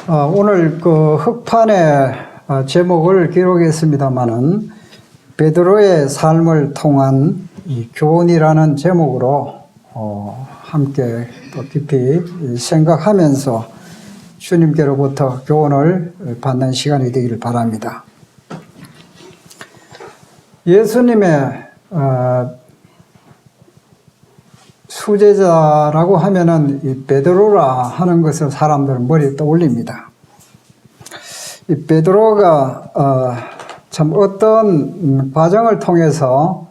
오늘 그 흑판에 제목을 기록했습니다마는 베드로의 삶을 통한 이 교훈이라는 제목으로 함께 또 깊이 생각하면서 주님께로부터 교훈을 받는 시간이 되기를 바랍니다. 예수님의 수제자라고 하면은 이 베드로라 하는 것을 사람들은 머리에 떠올립니다. 이 베드로가 참 어떤 과정을 통해서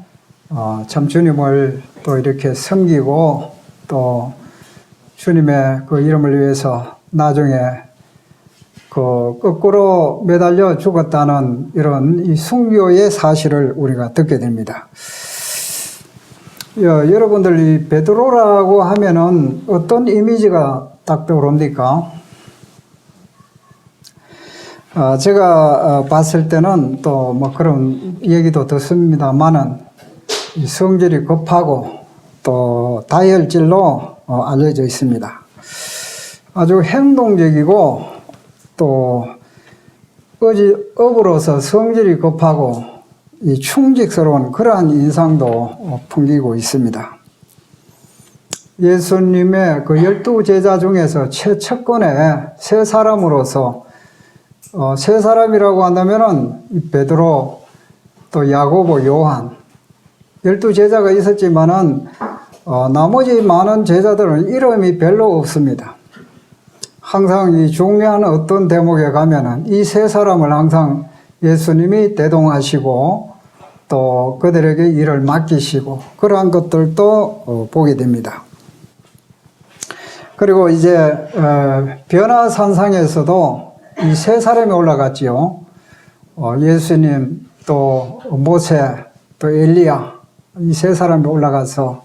참 주님을 또 이렇게 섬기고 또 주님의 그 이름을 위해서 나중에 그 거꾸로 매달려 죽었다는 이런 이 순교의 사실을 우리가 듣게 됩니다. 여러분들 이 베드로라고 하면은 어떤 이미지가 딱 떠오릅니까? 제가 봤을 때는 또 뭐 그런 얘기도 듣습니다만은 성질이 급하고 또 다혈질로 알려져 있습니다. 아주 행동적이고 또 업으로서 성질이 급하고 이 충직스러운 그러한 인상도 풍기고 있습니다. 예수님의 그 12제자 중에서 최측근의 세 사람으로서 세 사람이라고 한다면은 베드로 또 야고보 요한 12제자가 있었지만은 나머지 많은 제자들은 이름이 별로 없습니다. 항상 이 중요한 어떤 대목에 가면은 이 세 사람을 항상 예수님이 대동하시고 또 그들에게 일을 맡기시고 그러한 것들도 보게 됩니다. 그리고 이제 변화산상에서도 이 세 사람이 올라갔지요. 예수님 또 모세 또 엘리야 이 세 사람이 올라가서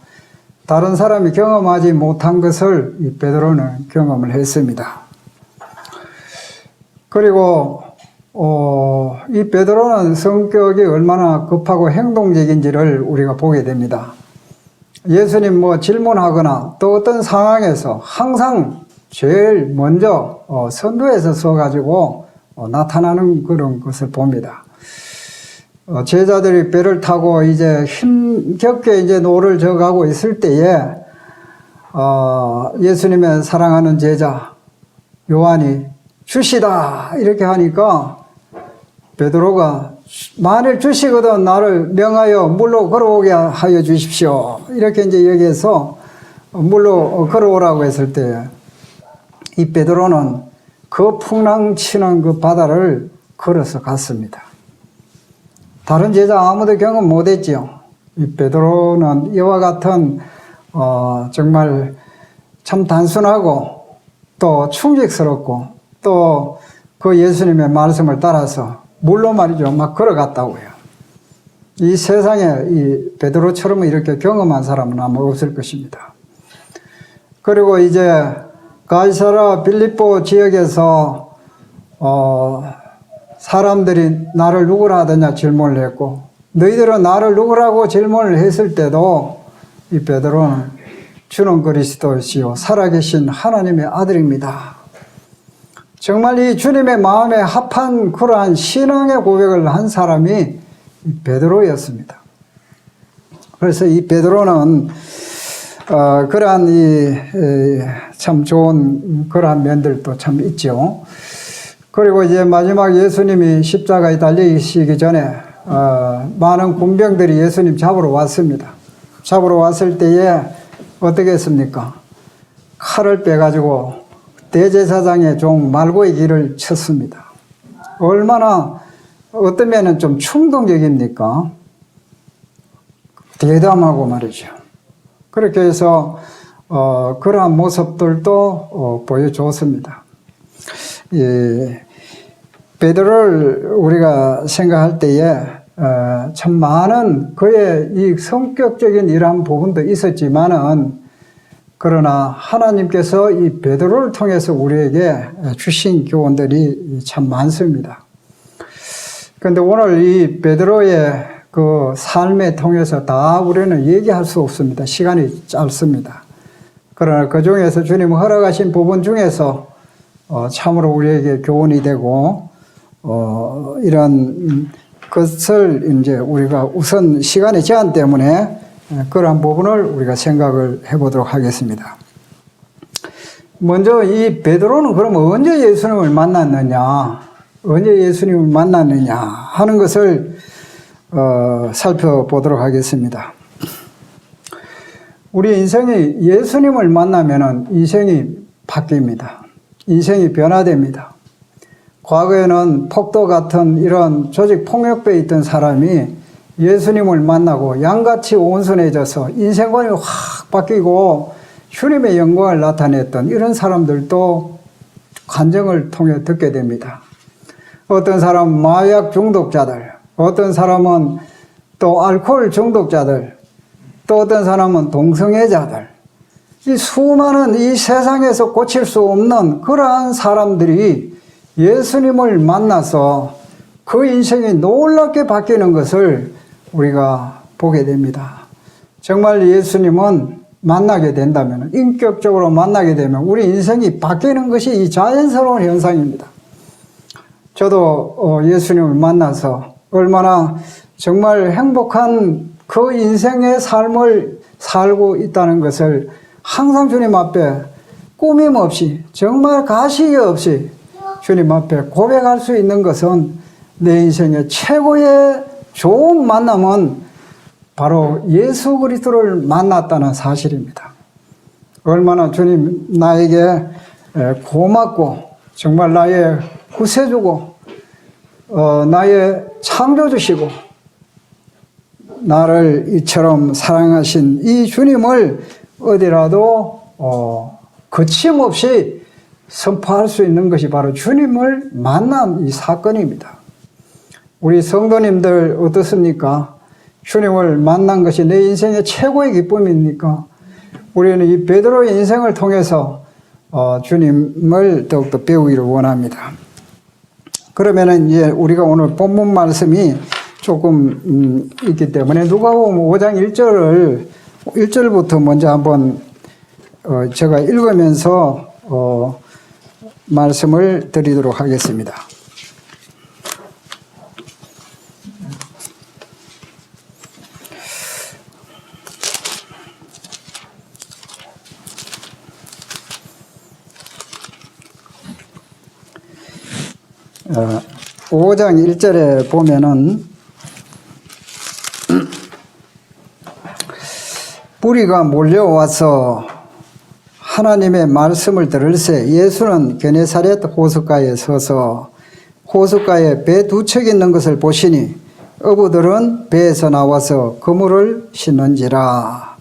다른 사람이 경험하지 못한 것을 이 베드로는 경험을 했습니다. 그리고 이 베드로는 성격이 얼마나 급하고 행동적인지를 우리가 보게 됩니다. 예수님 뭐 질문하거나 또 어떤 상황에서 항상 제일 먼저 선두에서 서가지고 나타나는 그런 것을 봅니다. 제자들이 배를 타고 이제 힘겹게 이제 노를 져가고 있을 때에 예수님의 사랑하는 제자 요한이 주시다 이렇게 하니까 베드로가 만일 주시거든 나를 명하여 물로 걸어오게 하여 주십시오 이렇게 이제 여기에서 물로 걸어오라고 했을 때 이 베드로는 그 풍랑치는 그 바다를 걸어서 갔습니다. 다른 제자 아무도 경험 못했지요. 이 베드로는 이와 같은 정말 참 단순하고 또 충직스럽고 또 그 예수님의 말씀을 따라서 물로 말이죠 막 걸어갔다고요. 이 세상에 이 베드로처럼 이렇게 경험한 사람은 아마 없을 것입니다. 그리고 이제 가이사랴 빌립보 지역에서 사람들이 나를 누구라 하더냐 질문을 했고 너희들은 나를 누구라고 질문을 했을 때도 이 베드로는 주는 그리스도시요 살아계신 하나님의 아들입니다. 정말 이 주님의 마음에 합한 그러한 신앙의 고백을 한 사람이 베드로였습니다. 그래서 이 베드로는 그러한 참 좋은 그러한 면들도 참 있죠. 그리고 이제 마지막 예수님이 십자가에 달리시기 전에 많은 군병들이 예수님 잡으러 왔습니다. 잡으러 왔을 때에 어떻게 했습니까? 칼을 빼가지고 대제사장의 종 말고의 길을 쳤습니다. 얼마나 어떤 면은 좀 충동적입니까? 대담하고 말이죠. 그렇게 해서 그러한 모습들도 보여줬습니다. 베드로를 우리가 생각할 때에 참 많은 그의 이 성격적인 이러한 부분도 있었지만은 그러나 하나님께서 이 베드로를 통해서 우리에게 주신 교훈들이 참 많습니다. 그런데 오늘 이 베드로의 그 삶에 통해서 다 우리는 얘기할 수 없습니다. 시간이 짧습니다. 그러나 그 중에서 주님 허락하신 부분 중에서 참으로 우리에게 교훈이 되고 이런 것을 이제 우리가 우선 시간의 제한 때문에 그러한 부분을 우리가 생각을 해보도록 하겠습니다. 먼저 이 베드로는 그럼 언제 예수님을 만났느냐, 언제 예수님을 만났느냐 하는 것을 살펴보도록 하겠습니다. 우리 인생이 예수님을 만나면은 인생이 바뀝니다. 인생이 변화됩니다. 과거에는 폭도 같은 이런 조직 폭력배에 있던 사람이 예수님을 만나고 양같이 온순해져서 인생관이 확 바뀌고 주님의 영광을 나타냈던 이런 사람들도 간증을 통해 듣게 됩니다. 어떤 사람은 마약 중독자들, 어떤 사람은 또 알코올 중독자들, 또 어떤 사람은 동성애자들, 이 수많은 이 세상에서 고칠 수 없는 그러한 사람들이 예수님을 만나서 그 인생이 놀랍게 바뀌는 것을 우리가 보게 됩니다. 정말 예수님은 만나게 된다면, 인격적으로 만나게 되면 우리 인생이 바뀌는 것이 이 자연스러운 현상입니다. 저도 예수님을 만나서 얼마나 정말 행복한 그 인생의 삶을 살고 있다는 것을 항상 주님 앞에 꾸밈 없이, 정말 가식이 없이 주님 앞에 고백할 수 있는 것은 내 인생의 최고의 좋은 만남은 바로 예수 그리스도를 만났다는 사실입니다. 얼마나 주님 나에게 고맙고 정말 나의 구세주고 나의 창조주시고 나를 이처럼 사랑하신 이 주님을 어디라도 거침없이 선포할 수 있는 것이 바로 주님을 만난 이 사건입니다. 우리 성도님들 어떻습니까? 주님을 만난 것이 내 인생의 최고의 기쁨입니까? 우리는 이 베드로의 인생을 통해서 주님을 더욱더 배우기를 원합니다. 그러면은 이제 우리가 오늘 본문 말씀이 조금 있기 때문에 누가복음 5장 1절부터 먼저 한번 제가 읽으면서 말씀을 드리도록 하겠습니다. 어, 5장 1절에 보면은 무리가 몰려와서 하나님의 말씀을 들을새 예수는 게네사렛 호숫가에 서서 호숫가에 배 두 척 있는 것을 보시니 어부들은 배에서 나와서 그물을 씻는지라.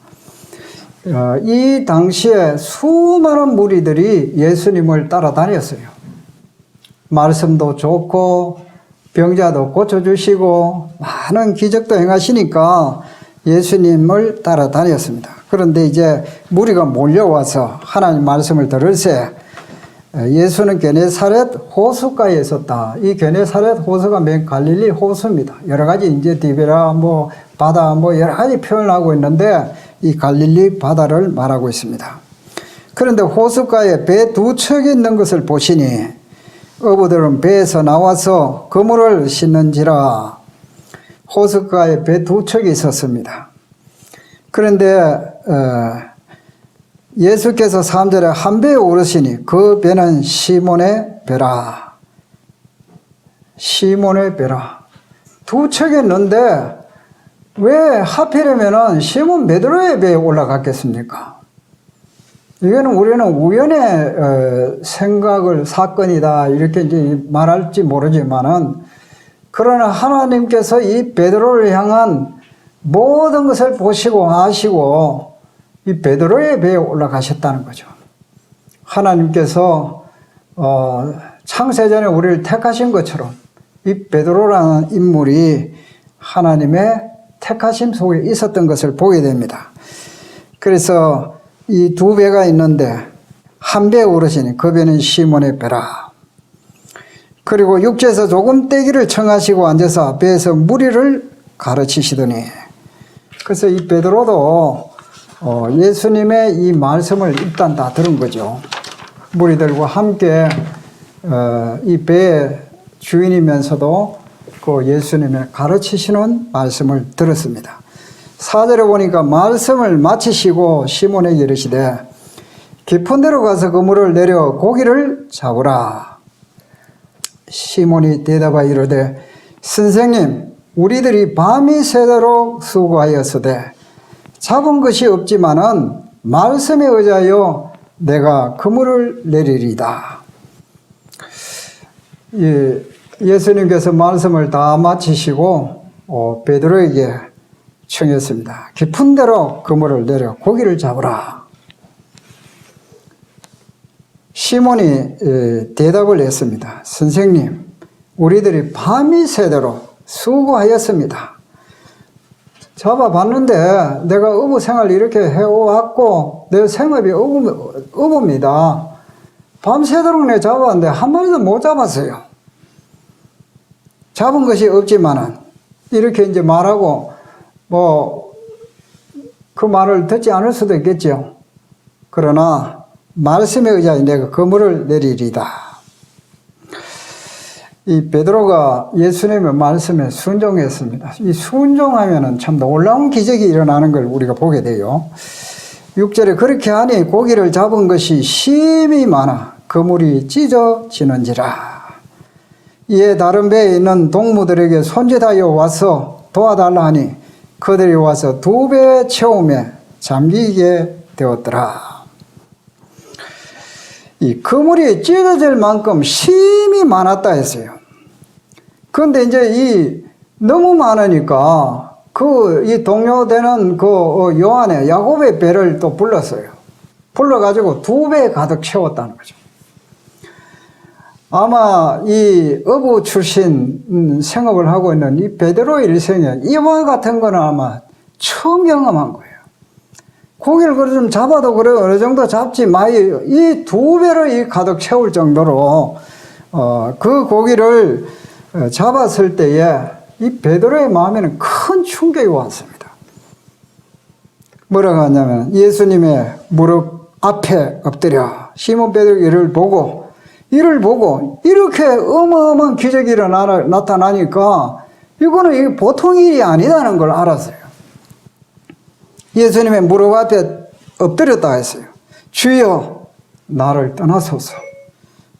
이 당시에 수많은 무리들이 예수님을 따라다녔어요. 말씀도 좋고 병자도 고쳐주시고 많은 기적도 행하시니까 예수님을 따라다녔습니다. 그런데 이제 무리가 몰려와서 하나님 말씀을 들을새 예수는 게네사렛 호숫가에 있었다. 이 게네사렛 호수가 맨 갈릴리 호수입니다. 여러 가지 이제 디베라 바다 여러 가지 표현하고 있는데 이 갈릴리 바다를 말하고 있습니다. 그런데 호숫가에 배 두 척이 있는 것을 보시니 어부들은 배에서 나와서 그물을 씻는지라. 호숫가에 배 두 척이 있었습니다. 그런데 예수께서 3절에 한 배에 오르시니 그 배는 시몬의 배라. 시몬의 배라. 두 척이 있는데 왜 하필이면 시몬 베드로의 배에 올라갔겠습니까? 이거는 우리는 우연의 생각을 사건이다 이렇게 이제 말할지 모르지만은 그러나 하나님께서 이 베드로를 향한 모든 것을 보시고 아시고 이 베드로의 배에 올라가셨다는 거죠. 하나님께서 창세전에 우리를 택하신 것처럼 이 베드로라는 인물이 하나님의 택하심 속에 있었던 것을 보게 됩니다. 그래서 이 두 배가 있는데 한 배에 오르시니 그 배는 시몬의 배라. 그리고 육지에서 조금 떼기를 청하시고 앉아서 배에서 무리를 가르치시더니, 그래서 이 베드로도 예수님의 이 말씀을 일단 다 들은 거죠. 무리들과 함께 이 배의 주인이면서도 그 예수님의 가르치시는 말씀을 들었습니다. 4절에 보니까 말씀을 마치시고 시몬에게 이르시되 깊은 데로 가서 그물을 내려 고기를 잡으라. 시몬이 대답하여 이르되 선생님, 우리들이 밤이 새도록 수고하였으되 잡은 것이 없지만은 말씀에 의하여 내가 그물을 내리리다. 예수님께서 말씀을 다 마치시고 베드로에게 청했습니다. 깊은 데로 그물을 내려 고기를 잡으라. 시몬이 대답을 했습니다. 선생님, 우리들이 밤이 새도록 수고하였습니다. 잡아봤는데 내가 어부 생활 이렇게 해왔고 내 생업이 어부입니다. 밤새도록 내가 잡았는데 한 마리도 못 잡았어요. 잡은 것이 없지만은 이렇게 이제 말하고 그 말을 듣지 않을 수도 있겠죠. 그러나 말씀에 의하여 내가 그물을 내리리다. 이 베드로가 예수님의 말씀에 순종했습니다. 이 순종하면은 참 놀라운 기적이 일어나는 걸 우리가 보게 돼요. 6절에 그렇게 하니 고기를 잡은 것이 심히 많아 그물이 찢어지는지라. 이에 다른 배에 있는 동무들에게 손짓하여 와서 도와달라 하니 그들이 와서 2배 채움에 잠기게 되었더라. 이 그물이 찢어질 만큼 심히 많았다 했어요. 그런데 이제 너무 많으니까 이 동료되는 그 요한의 야곱의 배를 또 불렀어요. 불러가지고 2배 가득 채웠다는 거죠. 아마 이 어부 출신 생업을 하고 있는 이 베드로의 일생에 이와 같은 거는 아마 처음 경험한 거예요. 고기를 그래 좀 잡아도 그래 어느 정도 잡지 마이 이 2배로 가득 채울 정도로 그 고기를 잡았을 때에 이 베드로의 마음에는 큰 충격이 왔습니다. 뭐라고 하냐면 예수님의 무릎 앞에 엎드려 시몬 베드로 이를 보고 이렇게 어마어마한 기적이 나타나니까 이거는 보통 일이 아니다는 걸 알았어요. 예수님의 무릎 앞에 엎드렸다 했어요. 주여 나를 떠나소서.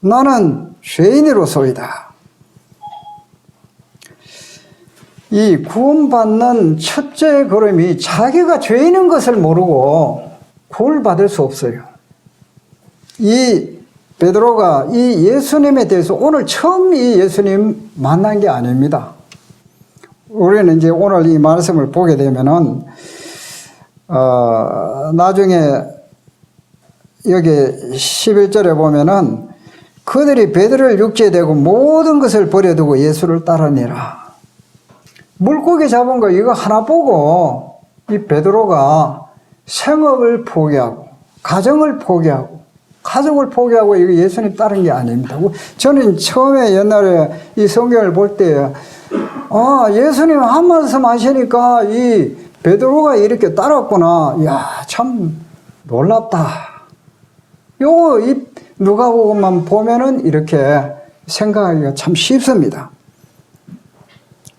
나는 죄인으로소이다. 이 구원받는 첫째 걸음이 자기가 죄인인 것을 모르고 구원받을 수 없어요. 이 베드로가 이 예수님에 대해서 오늘 처음 이 예수님 만난 게 아닙니다. 우리는 이제 오늘 이 말씀을 보게 되면은 나중에 여기 11절에 보면은 그들이 베드로를 육지에 대고 모든 것을 버려두고 예수를 따르니라. 물고기 잡은 거 이거 하나 보고 이 베드로가 생업을 포기하고 가정을 포기하고 가족을 포기하고 이거 예수님 따른 게 아닙니다. 저는 처음에 옛날에 이 성경을 볼 때 예수님 한 말씀 하시니까 이 베드로가 이렇게 따랐구나. 이야, 참 놀랍다. 이 누가복음만 보면은 이렇게 생각하기가 참 쉽습니다.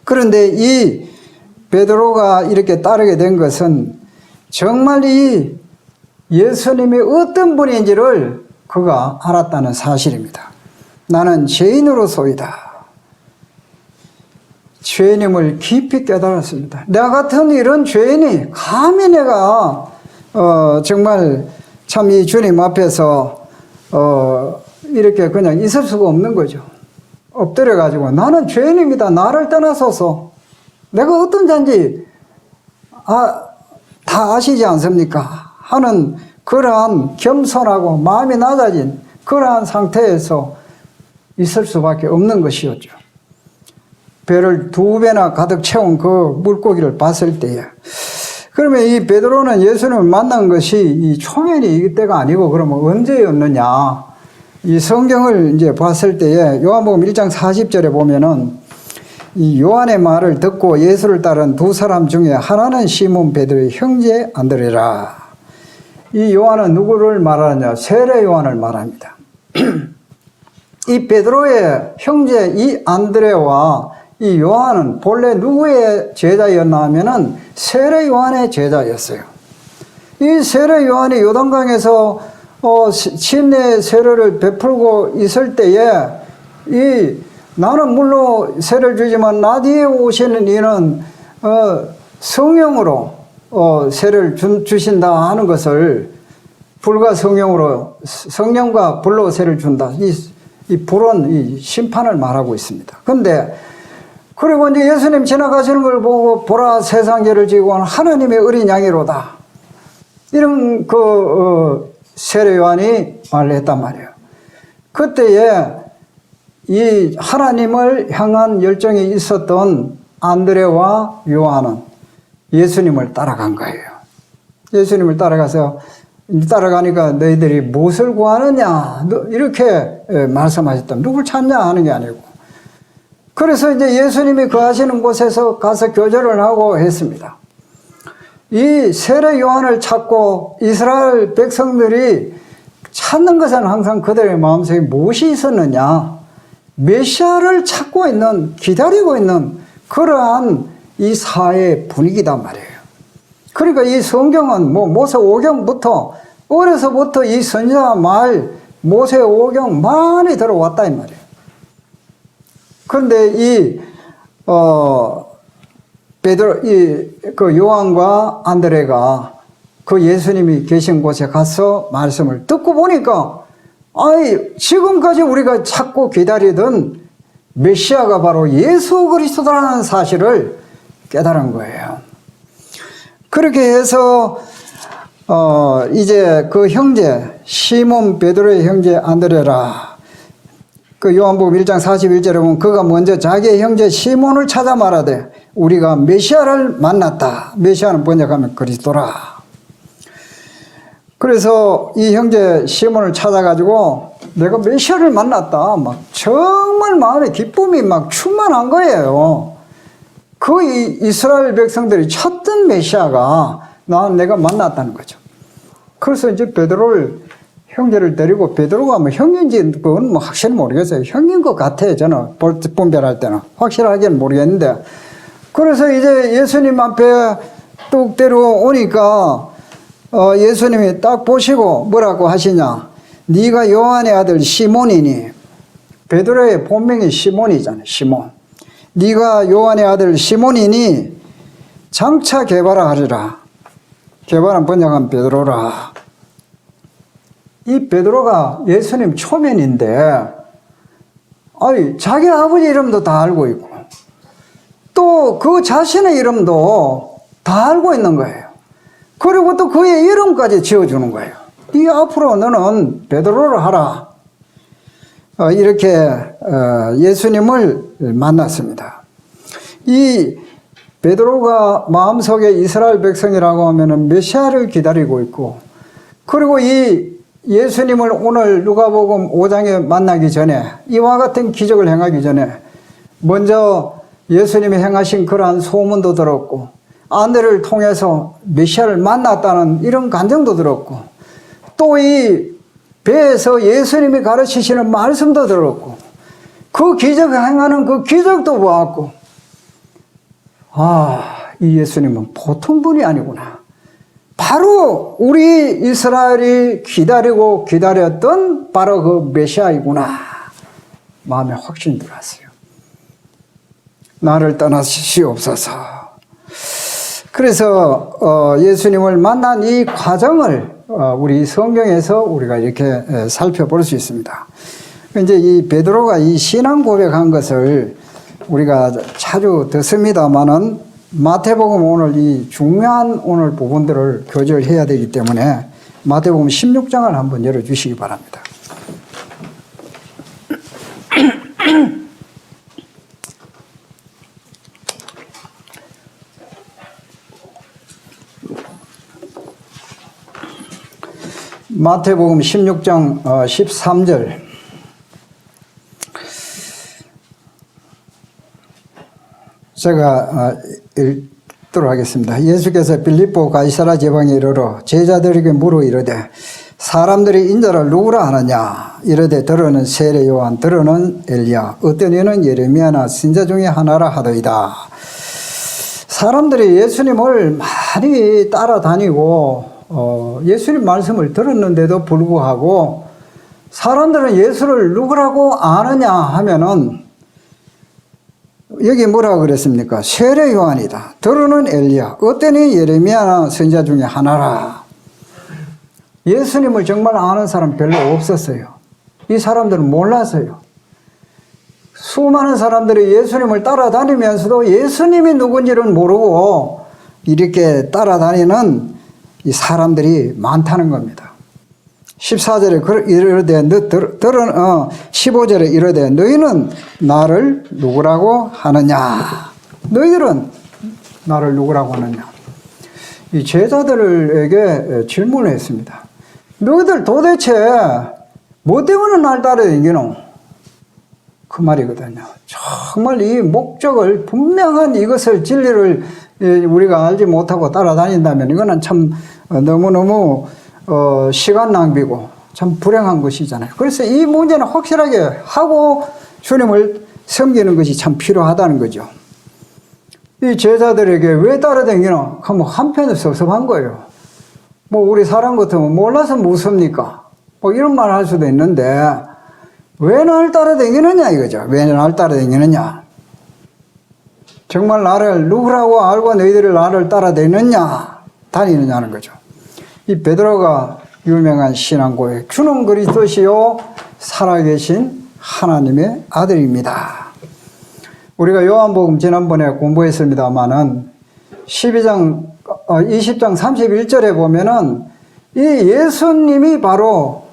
그런데 이 베드로가 이렇게 따르게 된 것은 정말 이 예수님이 어떤 분인지를 그가 알았다는 사실입니다. 나는 죄인으로소이다. 죄인임을 깊이 깨달았습니다. 나 같은 이런 죄인이 감히 내가 정말 참 이 주님 앞에서 이렇게 그냥 있을 수가 없는 거죠. 엎드려 가지고 나는 죄인입니다. 나를 떠나소서. 내가 어떤 자인지 다 아시지 않습니까? 하는 그러한 겸손하고 마음이 낮아진 그러한 상태에서 있을 수밖에 없는 것이었죠. 배를 2배나 가득 채운 그 물고기를 봤을 때에 그러면 이 베드로는 예수님을 만난 것이 이 초면이 이때가 아니고 그러면 언제였느냐? 이 성경을 이제 봤을 때에 요한복음 1장 40절에 보면은 이 요한의 말을 듣고 예수를 따른 2사람 중에 하나는 시몬 베드로의 형제 안드레라. 이 요한은 누구를 말하느냐? 세례 요한을 말합니다. 이 베드로의 형제 이 안드레와 이 요한은 본래 누구의 제자였나 하면은 세례 요한의 제자였어요. 이 세례 요한이 요단강에서 침례 세례를 베풀고 있을 때에 나는 물로 세례를 주지만 나 뒤에 오시는 이는 성령으로 세례를 주신다 하는 것을 불과 성령으로 성령과 불로 세례를 준다. 이 불은 이 심판을 말하고 있습니다. 근데 그리고 이제 예수님 지나가시는 걸 보고 보라 세상 죄를 지고 하나님의 어린 양이로다. 이런 세례 요한이 말을 했단 말이에요. 그때에 이 하나님을 향한 열정이 있었던 안드레와 요한은 예수님을 따라간 거예요. 예수님을 따라가니까 너희들이 무엇을 구하느냐 이렇게 말씀하셨다. 누굴 찾냐 하는 게 아니고. 그래서 이제 예수님이 거하시는 곳에서 가서 교제를 하고 했습니다. 이 세례 요한을 찾고 이스라엘 백성들이 찾는 것은 항상 그들의 마음속에 무엇이 있었느냐? 메시아를 찾고 있는, 기다리고 있는 그러한 이 사회의 분위기단 말이에요. 그러니까 이 성경은 모세 오경부터 어려서부터 이 선지자 말 모세 오경 많이 들어왔다 이 말이에요. 그런데 그 요한과 안드레가 그 예수님이 계신 곳에 가서 말씀을 듣고 보니까 지금까지 우리가 찾고 기다리던 메시아가 바로 예수 그리스도라는 사실을 깨달은 거예요. 그렇게 해서 이제 그 형제 시몬 베드로의 형제 안드레라 그 요한복음 1장 41절에 보면 그가 먼저 자기의 형제 시몬을 찾아 말하되 우리가 메시아를 만났다. 메시아는 번역하면 그리스도라. 그래서 이 형제 시몬을 찾아가지고 내가 메시아를 만났다. 막 정말 마음에 기쁨이 막 충만한 거예요. 그 이스라엘 백성들이 찾던 메시아가 내가 만났다는 거죠. 그래서 이제 형제를 데리고 베드로가 형인지 그건 확실히 모르겠어요. 형인 것 같아요. 저는 분별할 때는 확실하게는 모르겠는데 그래서 이제 예수님 앞에 뚝 데려오니까 예수님이 딱 보시고 뭐라고 하시냐? 네가 요한의 아들 시몬이니 베드로의 본명이 시몬이잖아요. 시몬. 네가 요한의 아들 시몬이니 장차 게바라 하리라. 게바라는 번역한 베드로라. 이 베드로가 예수님 초면인데 자기 아버지 이름도 다 알고 있고 또 그 자신의 이름도 다 알고 있는 거예요. 그리고 또 그의 이름까지 지어주는 거예요. 이 앞으로 너는 베드로를 하라. 이렇게 예수님을 만났습니다. 이 베드로가 마음속에 이스라엘 백성이라고 하면은 메시아를 기다리고 있고 그리고 이 예수님을 오늘 누가복음 5장에 만나기 전에 이와 같은 기적을 행하기 전에 먼저 예수님이 행하신 그러한 소문도 들었고 안드레를 통해서 메시아를 만났다는 이런 간증도 들었고 또 이 배에서 예수님이 가르치시는 말씀도 들었고 그 기적을 행하는 그 기적도 보았고 이 예수님은 보통 분이 아니구나. 바로 우리 이스라엘이 기다리고 기다렸던 바로 그 메시아이구나. 마음에 확신이 들었어요. 나를 떠나시옵소서. 그래서 예수님을 만난 이 과정을 우리 성경에서 우리가 이렇게 살펴볼 수 있습니다. 이제 이 베드로가 이 신앙 고백한 것을 우리가 자주 듣습니다만은 마태복음 오늘 이 중요한 오늘 부분들을 교절해야 되기 때문에 마태복음 16장을 한번 열어주시기 바랍니다. 마태복음 16장 13절 제가 읽도록 하겠습니다. 예수께서 빌립보 가이사라 지방에 이르러 제자들에게 물어 이르되 사람들이 인자를 누구라 하느냐 이르되 들어는 세례 요한 들어는 엘리야 어떤 이는 예레미야나 선지자 중에 하나라 하더이다. 사람들이 예수님을 많이 따라다니고 예수님 말씀을 들었는데도 불구하고 사람들은 예수를 누구라고 아느냐 하면은 여기 뭐라고 그랬습니까? 세례 요한이다. 들어는 엘리야. 어떠니 예레미야나 선지자 중에 하나라. 예수님을 정말 아는 사람 별로 없었어요. 이 사람들은 몰랐어요. 수많은 사람들이 예수님을 따라다니면서도 예수님이 누군지를 모르고 이렇게 따라다니는 이 사람들이 많다는 겁니다. 14절에 이르되 15절에 이르되 너희는 나를 누구라고 하느냐. 너희들은 나를 누구라고 하느냐. 이 제자들에게 질문을 했습니다. 너희들 도대체 뭐 때문에 날 따라다니노? 그 말이거든요. 정말 이 목적을 분명한 이것을 진리를 우리가 알지 못하고 따라다닌다면 이거는 참 너무너무 시간 낭비고 참 불행한 것이잖아요. 그래서 이 문제는 확실하게 하고 주님을 섬기는 것이 참 필요하다는 거죠. 이 제자들에게 왜 따라다니노? 하면 한편은 섭섭한 거예요. 뭐 우리 사람 같으면 몰라서 무섭니까? 뭐 이런 말 할 수도 있는데 왜 날 따라다니느냐 이거죠. 왜 날 따라다니느냐. 정말 나를 누구라고 알고 너희들이 나를 다니느냐는 거죠. 이 베드로가 유명한 신앙 고백. 주는 그리스도시요 살아계신 하나님의 아들입니다. 우리가 요한복음 지난번에 공부했습니다마는 20장 31절에 보면은 이 예수님이 바로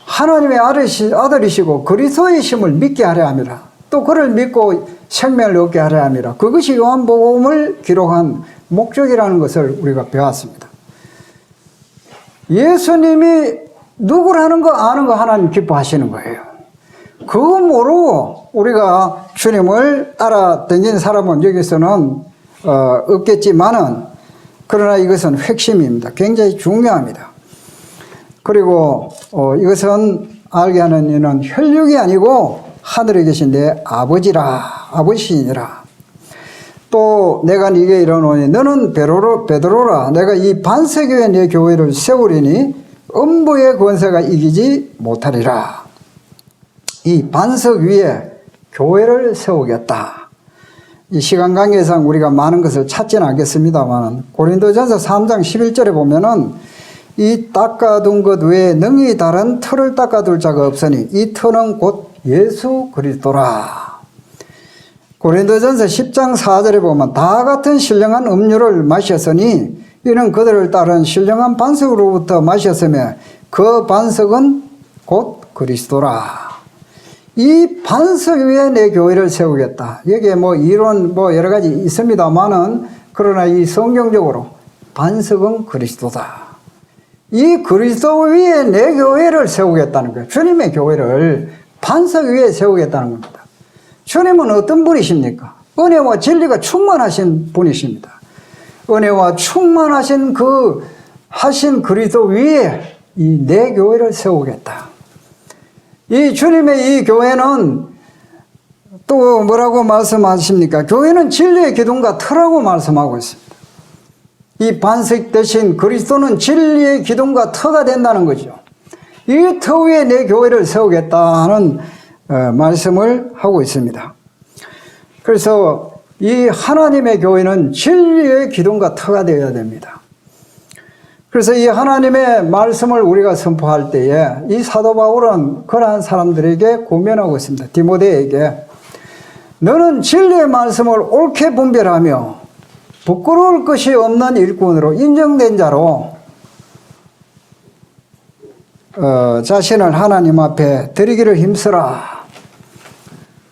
하나님의 아들이시고 그리스도이심을 믿게 하려 함이라. 또 그를 믿고 생명을 얻게 하려 함이라. 그것이 요한복음을 기록한 목적이라는 것을 우리가 배웠습니다. 예수님이 누구라는 거 아는 거 하나님 기뻐하시는 거예요. 그거 모르고 우리가 주님을 따라다니는 사람은 여기서는 없겠지만은 그러나 이것은 핵심입니다. 굉장히 중요합니다. 그리고 이것은 알게 하는 이는 혈육이 아니고 하늘에 계신 내 아버지시니라. 또 내가 네게 이르노니 너는 베드로라. 내가 이 반석 위에 내 교회를 세우리니 음부의 권세가 이기지 못하리라. 이 반석 위에 교회를 세우겠다. 이 시간 관계상 우리가 많은 것을 찾지는 않겠습니다만 고린도전서 3장 11절에 보면은 이 닦아둔 것 외에 능히 다른 틀을 닦아둘 자가 없으니 이 틀은 곧 예수 그리스도라. 고린도전서 10장 4절에 보면 다 같은 신령한 음료를 마셨으니 이는 그들을 따른 신령한 반석으로부터 마셨으며 그 반석은 곧 그리스도라. 이 반석 위에 내 교회를 세우겠다. 여기에 뭐 이론 여러 가지 있습니다만은 그러나 이 성경적으로 반석은 그리스도다. 이 그리스도 위에 내 교회를 세우겠다는 거예요. 주님의 교회를 반석 위에 세우겠다는 겁니다. 주님은 어떤 분이십니까? 은혜와 진리가 충만하신 분이십니다. 은혜와 충만하신 하신 그리스도 위에 이 내 교회를 세우겠다. 이 주님의 이 교회는 또 뭐라고 말씀하십니까? 교회는 진리의 기둥과 터라고 말씀하고 있습니다. 이 반석 대신 그리스도는 진리의 기둥과 터가 된다는 거죠. 이 터 위에 내 교회를 세우겠다는 말씀을 하고 있습니다. 그래서 이 하나님의 교회는 진리의 기둥과 터가 되어야 됩니다. 그래서 이 하나님의 말씀을 우리가 선포할 때에 이 사도 바울은 그러한 사람들에게 고면하고 있습니다. 디모데에게 너는 진리의 말씀을 옳게 분별하며 부끄러울 것이 없는 일꾼으로 인정된 자로 자신을 하나님 앞에 드리기를 힘쓰라.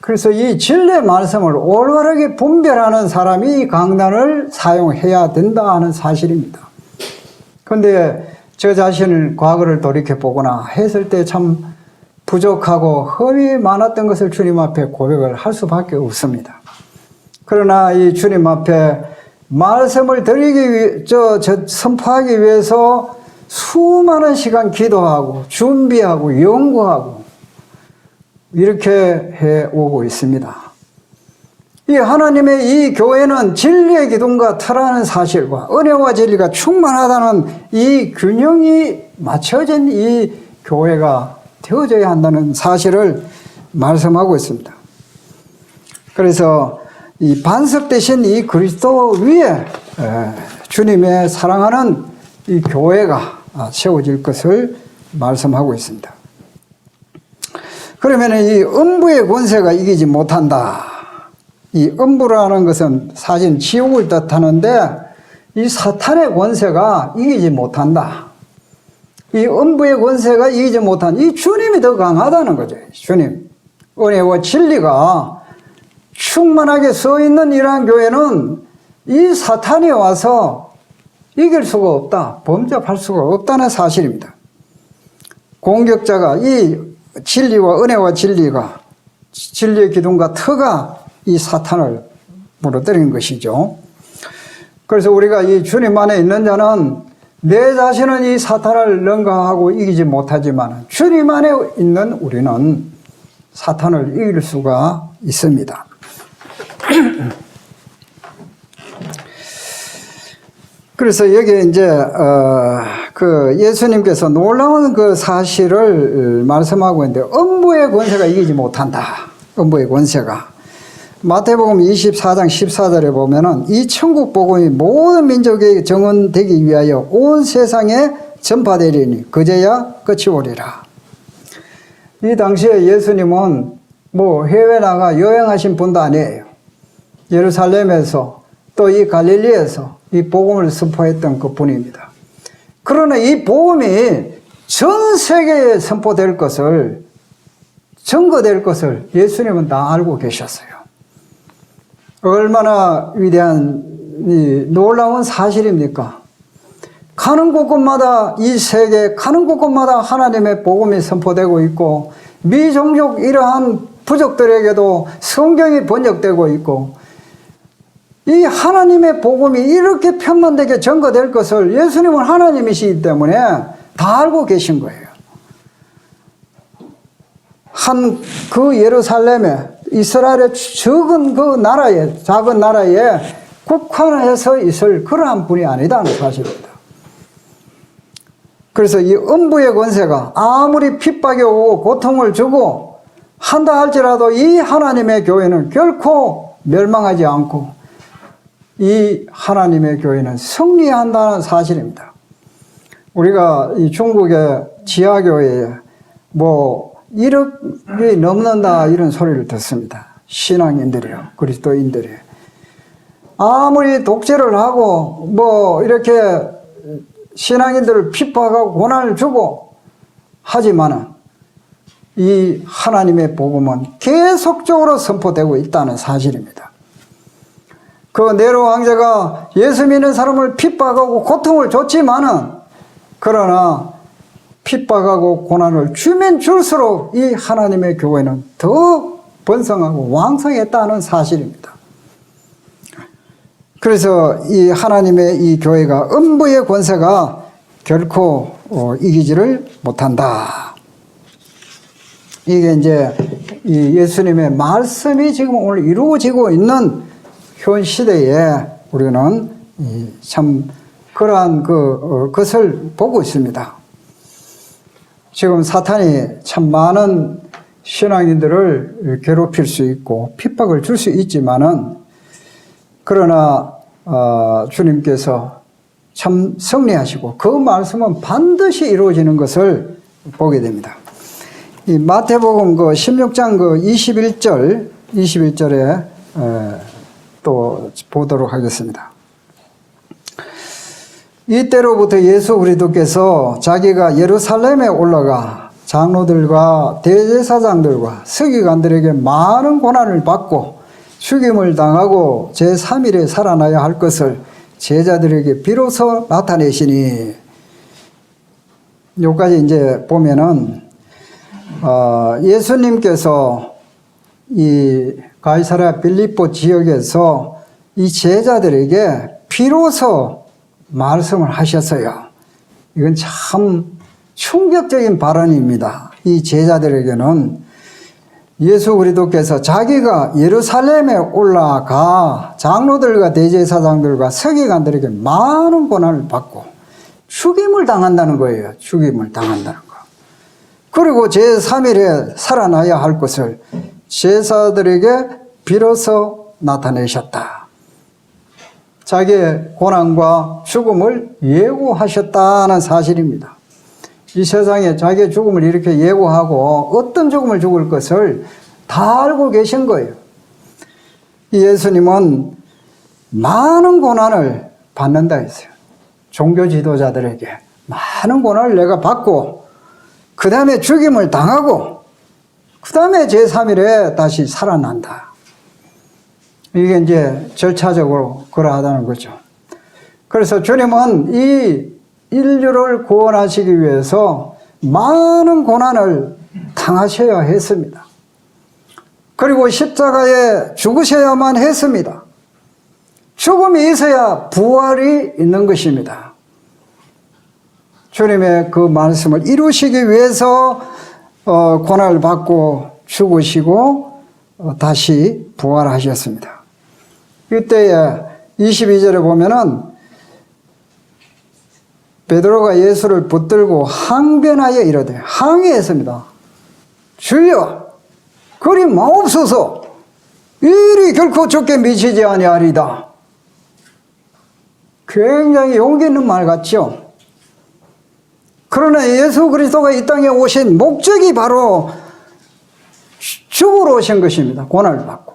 그래서 이 진리의 말씀을 올바르게 분별하는 사람이 이 강단을 사용해야 된다 하는 사실입니다. 그런데 저 자신을 과거를 돌이켜보거나 했을 때 참 부족하고 흠이 많았던 것을 주님 앞에 고백을 할 수밖에 없습니다. 그러나 이 주님 앞에 말씀을 드리기 선포하기 위해서 수많은 시간 기도하고 준비하고 연구하고 이렇게 해오고 있습니다. 이 하나님의 이 교회는 진리의 기둥과 터라는 사실과 은혜와 진리가 충만하다는 이 균형이 맞춰진 이 교회가 되어져야 한다는 사실을 말씀하고 있습니다. 그래서 이 반석 대신 이 그리스도 위에 주님의 사랑하는 이 교회가 세워질 것을 말씀하고 있습니다. 그러면 이 음부의 권세가 이기지 못한다. 이 음부라는 것은 사실 지옥을 뜻하는데 이 사탄의 권세가 이기지 못한다. 이 음부의 권세가 이기지 못한 이 주님이 더 강하다는 거죠. 주님. 은혜와 진리가 충만하게 서 있는 이러한 교회는 이 사탄이 와서 이길 수가 없다. 범접할 수가 없다는 사실입니다. 공격자가 이 진리와 은혜와 진리가 진리의 기둥과 터가 이 사탄을 무너뜨린 것이죠. 그래서 우리가 이 주님 안에 있는 자는 내 자신은 이 사탄을 능가하고 이기지 못하지만 주님 안에 있는 우리는 사탄을 이길 수가 있습니다. 그래서 여기에 이제 그 예수님께서 놀라운 그 사실을 말씀하고 있는데 음부의 권세가 이기지 못한다. 음부의 권세가. 마태복음 24장 14절에 보면은 이 천국 복음이 모든 민족에 정언되기 위하여 온 세상에 전파되리니 그제야 끝이 오리라. 이 당시에 예수님은 뭐 해외 나가 여행하신 분도 아니에요. 예루살렘에서 또 이 갈릴리에서 이 복음을 선포했던 그 분입니다. 그러나 이 복음이 전 세계에 선포될 것을, 증거될 것을 예수님은 다 알고 계셨어요. 얼마나 위대한 이 놀라운 사실입니까? 가는 곳곳마다 이 세계 가는 곳곳마다 하나님의 복음이 선포되고 있고 미종족 이러한 부족들에게도 성경이 번역되고 있고 이 하나님의 복음이 이렇게 편만되게 전거될 것을 예수님은 하나님이시기 때문에 다 알고 계신 거예요. 한 그 예루살렘에 이스라엘의 적은 그 나라에 작은 나라에 국한해서 있을 그러한 분이 아니다는 사실입니다. 그래서 이 음부의 권세가 아무리 핍박이 오고 고통을 주고 한다 할지라도 이 하나님의 교회는 결코 멸망하지 않고 이 하나님의 교회는 승리한다는 사실입니다. 우리가 이 중국의 지하교회에 뭐 1억이 넘는다 이런 소리를 듣습니다. 신앙인들이요, 그리스도인들이. 아무리 독재를 하고 뭐 이렇게 신앙인들을 핍박하고 고난을 주고 하지만은 이 하나님의 복음은 계속적으로 선포되고 있다는 사실입니다. 그 네로 황제가 예수 믿는 사람을 핍박하고 고통을 줬지만은 그러나 핍박하고 고난을 주면 줄수록 이 하나님의 교회는 더 번성하고 왕성했다는 사실입니다. 그래서 이 하나님의 이 교회가 음부의 권세가 결코 이기지를 못한다. 이게 이제 이 예수님의 말씀이 지금 오늘 이루어지고 있는 현 시대에 우리는 참 그러한 것을 보고 있습니다. 지금 사탄이 참 많은 신앙인들을 괴롭힐 수 있고 핍박을 줄 수 있지만은 그러나 주님께서 참 승리하시고 그 말씀은 반드시 이루어지는 것을 보게 됩니다. 이 마태복음 그 16장 그 21절에 또 보도록 하겠습니다. 이때로부터 예수 그리스도께서 자기가 예루살렘에 올라가 장로들과 대제사장들과 서기관들에게 많은 고난을 받고 죽임을 당하고 제3일에 살아나야 할 것을 제자들에게 비로소 나타내시니, 여기까지 이제 보면은 예수님께서 이 가이사랴 빌립보 지역에서 이 제자들에게 비로소 말씀을 하셨어요. 이건 참 충격적인 발언입니다. 이 제자들에게는 예수 그리스도께서 자기가 예루살렘에 올라가 장로들과 대제사장들과 서기관들에게 많은 고난을 받고 죽임을 당한다는 거예요. 죽임을 당한다는 거. 그리고 제3일에 살아나야 할 것을 제자들에게 비로소 나타내셨다. 자기의 고난과 죽음을 예고하셨다는 사실입니다. 이 세상에 자기의 죽음을 이렇게 예고하고 어떤 죽음을 죽을 것을 다 알고 계신 거예요. 예수님은 많은 고난을 받는다 했어요. 종교 지도자들에게 많은 고난을 내가 받고 그 다음에 죽임을 당하고 그 다음에 제3일에 다시 살아난다. 이게 이제 절차적으로 그러하다는 거죠. 그래서 주님은 이 인류를 구원하시기 위해서 많은 고난을 당하셔야 했습니다. 그리고 십자가에 죽으셔야만 했습니다. 죽음이 있어야 부활이 있는 것입니다. 주님의 그 말씀을 이루시기 위해서 고난을 받고 죽으시고 다시 부활하셨습니다. 이때에 22절에 보면은 베드로가 예수를 붙들고 항변하여 이르되, 항의했습니다. 주여, 그리 마옵소서. 이리 결코 죽게 미치지 아니하리다. 굉장히 용기 있는 말 같죠? 그러나 예수 그리스도가 이 땅에 오신 목적이 바로 죽으러 오신 것입니다. 고난을 받고.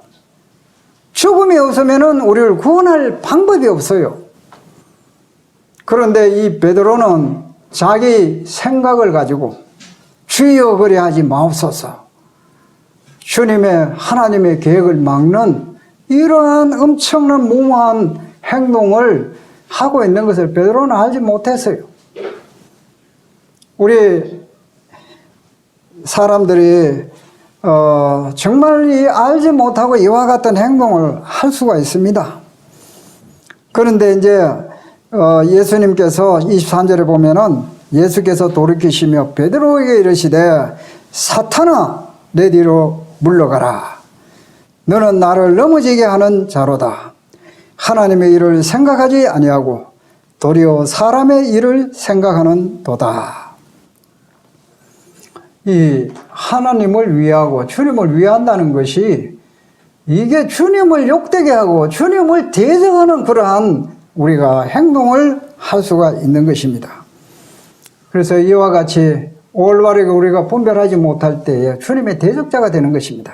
죽음이 없으면 우리를 구원할 방법이 없어요. 그런데 이 베드로는 자기 생각을 가지고 주여 그리하지 마옵소서. 주님의 하나님의 계획을 막는 이러한 엄청난 무모한 행동을 하고 있는 것을 베드로는 알지 못했어요. 우리 사람들이 정말 이 알지 못하고 이와 같은 행동을 할 수가 있습니다. 그런데 이제 예수님께서 23절에 보면은 예수께서 돌이키시며 베드로에게 이르시되 사탄아 내 뒤로 물러가라. 너는 나를 넘어지게 하는 자로다. 하나님의 일을 생각하지 아니하고 도리어 사람의 일을 생각하는 도다. 이 하나님을 위하고 주님을 위한다는 것이 이게 주님을 욕되게 하고 주님을 대적하는 그러한 우리가 행동을 할 수가 있는 것입니다. 그래서 이와 같이 올바르게 우리가 분별하지 못할 때에 주님의 대적자가 되는 것입니다.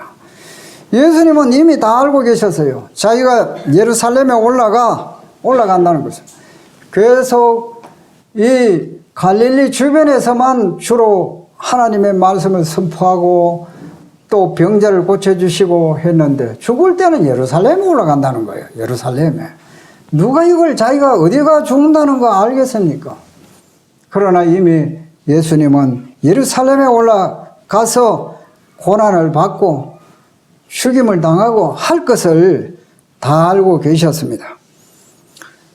예수님은 이미 다 알고 계셨어요. 자기가 예루살렘에 올라간다는 것을. 계속 이 갈릴리 주변에서만 주로 하나님의 말씀을 선포하고 또 병자를 고쳐주시고 했는데 죽을 때는 예루살렘에 올라간다는 거예요. 예루살렘에. 누가 이걸 자기가 어디가 죽는다는 거 알겠습니까? 그러나 이미 예수님은 예루살렘에 올라가서 고난을 받고 죽임을 당하고 할 것을 다 알고 계셨습니다.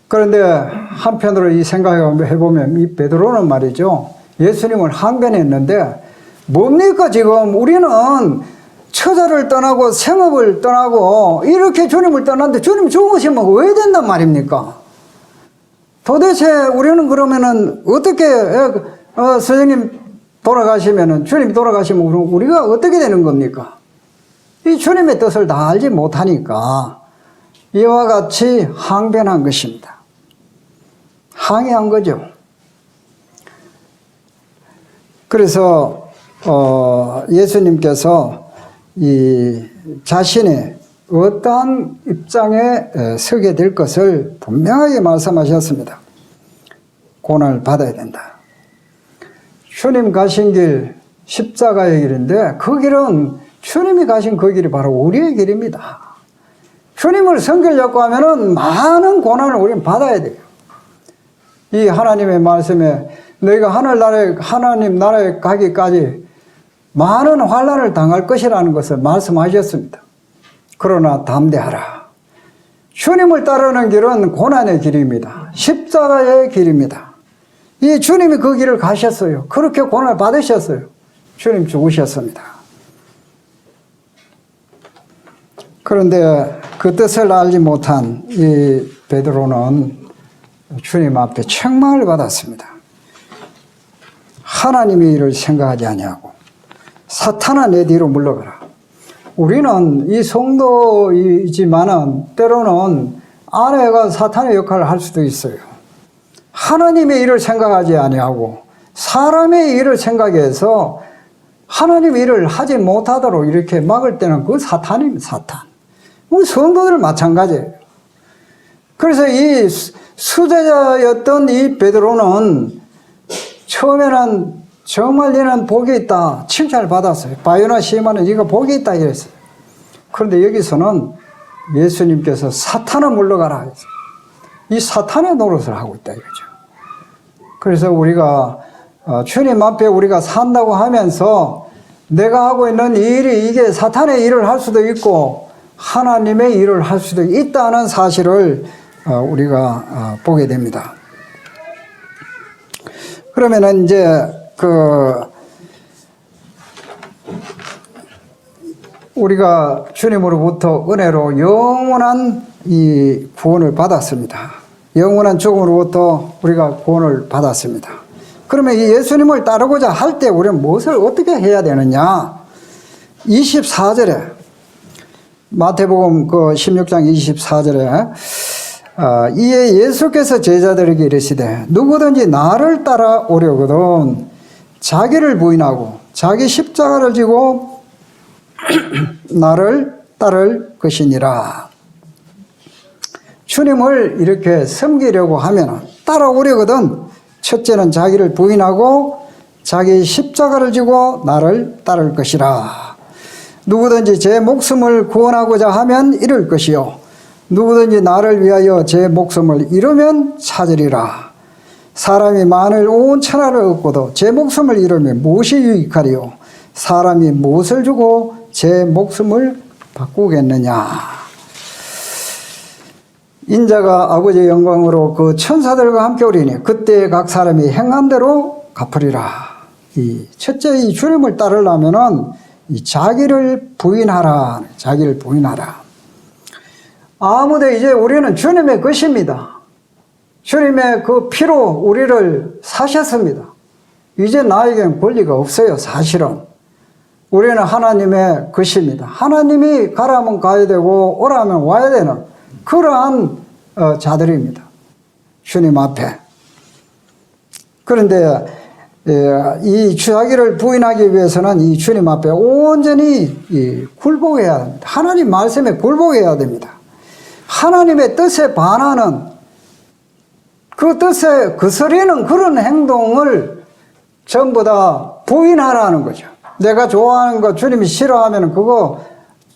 그런데 한편으로 이 생각을 해보면 이 베드로는 말이죠. 예수님을 항변했는데 뭡니까 지금 우리는 처자를 떠나고 생업을 떠나고 이렇게 주님을 떠났는데 주님 죽으시면 왜 된단 말입니까? 도대체 우리는 그러면은 어떻게 선생님 돌아가시면은 주님 돌아가시면 우리가 어떻게 되는 겁니까? 이 주님의 뜻을 다 알지 못하니까 이와 같이 항변한 것입니다. 항의한 거죠. 그래서 예수님께서 이 자신의 어떠한 입장에 서게 될 것을 분명하게 말씀하셨습니다. 고난을 받아야 된다. 주님 가신 길 십자가의 길인데 그 길은 주님이 가신 그 길이 바로 우리의 길입니다. 주님을 섬기려고 하면은 많은 고난을 우리는 받아야 돼요. 이 하나님의 말씀에 너희가 하나님 나라에 가기까지 많은 환난을 당할 것이라는 것을 말씀하셨습니다. 그러나 담대하라. 주님을 따르는 길은 고난의 길입니다. 십자가의 길입니다. 이 주님이 그 길을 가셨어요. 그렇게 고난을 받으셨어요. 주님 죽으셨습니다. 그런데 그 뜻을 알지 못한 이 베드로는 주님 앞에 책망을 받았습니다. 하나님의 일을 생각하지 아니하고 사탄아 내 뒤로 물러가라. 우리는 이 성도이지만은 때로는 아내가 사탄의 역할을 할 수도 있어요. 하나님의 일을 생각하지 아니하고 사람의 일을 생각해서 하나님의 일을 하지 못하도록 이렇게 막을 때는 그 사탄입니다. 사탄. 성도들 마찬가지예요. 그래서 이 수제자였던 이 베드로는 처음에는 정말 너는 복이 있다 칭찬을 받았어요. 바요나 시몬은 네가 복이 있다 이랬어요. 그런데 여기서는 예수님께서 사탄아 물러가라 했어요. 이 사탄의 노릇을 하고 있다 이거죠. 그래서 우리가 주님 앞에 우리가 산다고 하면서 내가 하고 있는 이 일이 이게 사탄의 일을 할 수도 있고 하나님의 일을 할 수도 있다는 사실을 우리가 보게 됩니다. 그러면은 이제 우리가 주님으로부터 은혜로 영원한 이 구원을 받았습니다. 영원한 죽음으로부터 우리가 구원을 받았습니다. 그러면 이 예수님을 따르고자 할 때 우리는 무엇을 어떻게 해야 되느냐? 24절에 마태복음 16장 24절에 이에 예수께서 제자들에게 이르시되 누구든지 나를 따라오려거든 자기를 부인하고 자기 십자가를 지고 나를 따를 것이니라. 주님을 이렇게 섬기려고 하면 따라오려거든 첫째는 자기를 부인하고 자기 십자가를 지고 나를 따를 것이라. 누구든지 제 목숨을 구원하고자 하면 잃을 것이요 누구든지 나를 위하여 제 목숨을 잃으면 찾으리라. 사람이 만일 온 천하를 얻고도 제 목숨을 잃으면 무엇이 유익하리요? 사람이 무엇을 주고 제 목숨을 바꾸겠느냐? 인자가 아버지의 영광으로 그 천사들과 함께 오리니 그때 각 사람이 행한 대로 갚으리라. 이 첫째 이 주님을 따르려면은 이 자기를 부인하라. 자기를 부인하라. 아무도 이제 우리는 주님의 것입니다. 주님의 그 피로 우리를 사셨습니다. 이제 나에게는 권리가 없어요. 사실은. 우리는 하나님의 것입니다. 하나님이 가라면 가야 되고 오라면 와야 되는 그러한 자들입니다. 주님 앞에. 그런데 이 자기를 부인하기 위해서는 이 주님 앞에 온전히 굴복해야 합니다. 하나님 말씀에 굴복해야 됩니다. 하나님의 뜻에 반하는 그 뜻에 거스르는 그런 행동을 전부 다 부인하라는 거죠. 내가 좋아하는 거 주님이 싫어하면 그거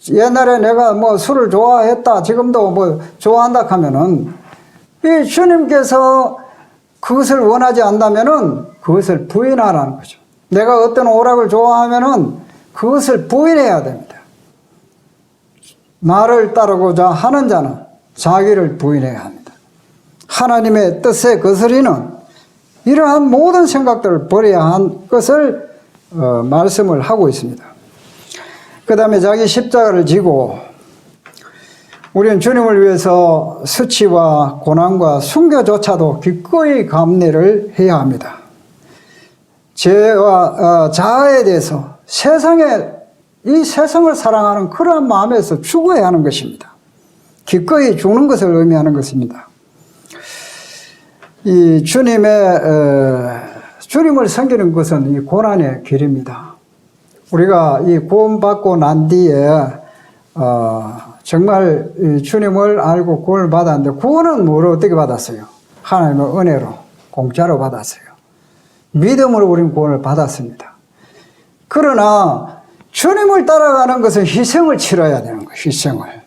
옛날에 내가 뭐 술을 좋아했다 지금도 뭐 좋아한다 하면은 이 주님께서 그것을 원하지 않다면은 그것을 부인하라는 거죠. 내가 어떤 오락을 좋아하면은 그것을 부인해야 됩니다. 나를 따르고자 하는 자는 자기를 부인해야 합니다. 하나님의 뜻에 거스리는 이러한 모든 생각들을 버려야 한 것을 말씀을 하고 있습니다. 그 다음에 자기 십자가를 지고 우리는 주님을 위해서 수치와 고난과 순교조차도 기꺼이 감내를 해야 합니다. 죄와 자아에 대해서 이 세상을 사랑하는 그러한 마음에서 죽어야 하는 것입니다. 기꺼이 죽는 것을 의미하는 것입니다. 이 주님을 섬기는 것은 이 고난의 길입니다. 우리가 이 구원받고 난 뒤에 정말 주님을 알고 구원을 받았는데 구원은 뭐로 어떻게 받았어요? 하나님의 은혜로 공짜로 받았어요. 믿음으로 우리는 구원을 받았습니다. 그러나 주님을 따라가는 것은 희생을 치러야 되는 거예요. 희생을.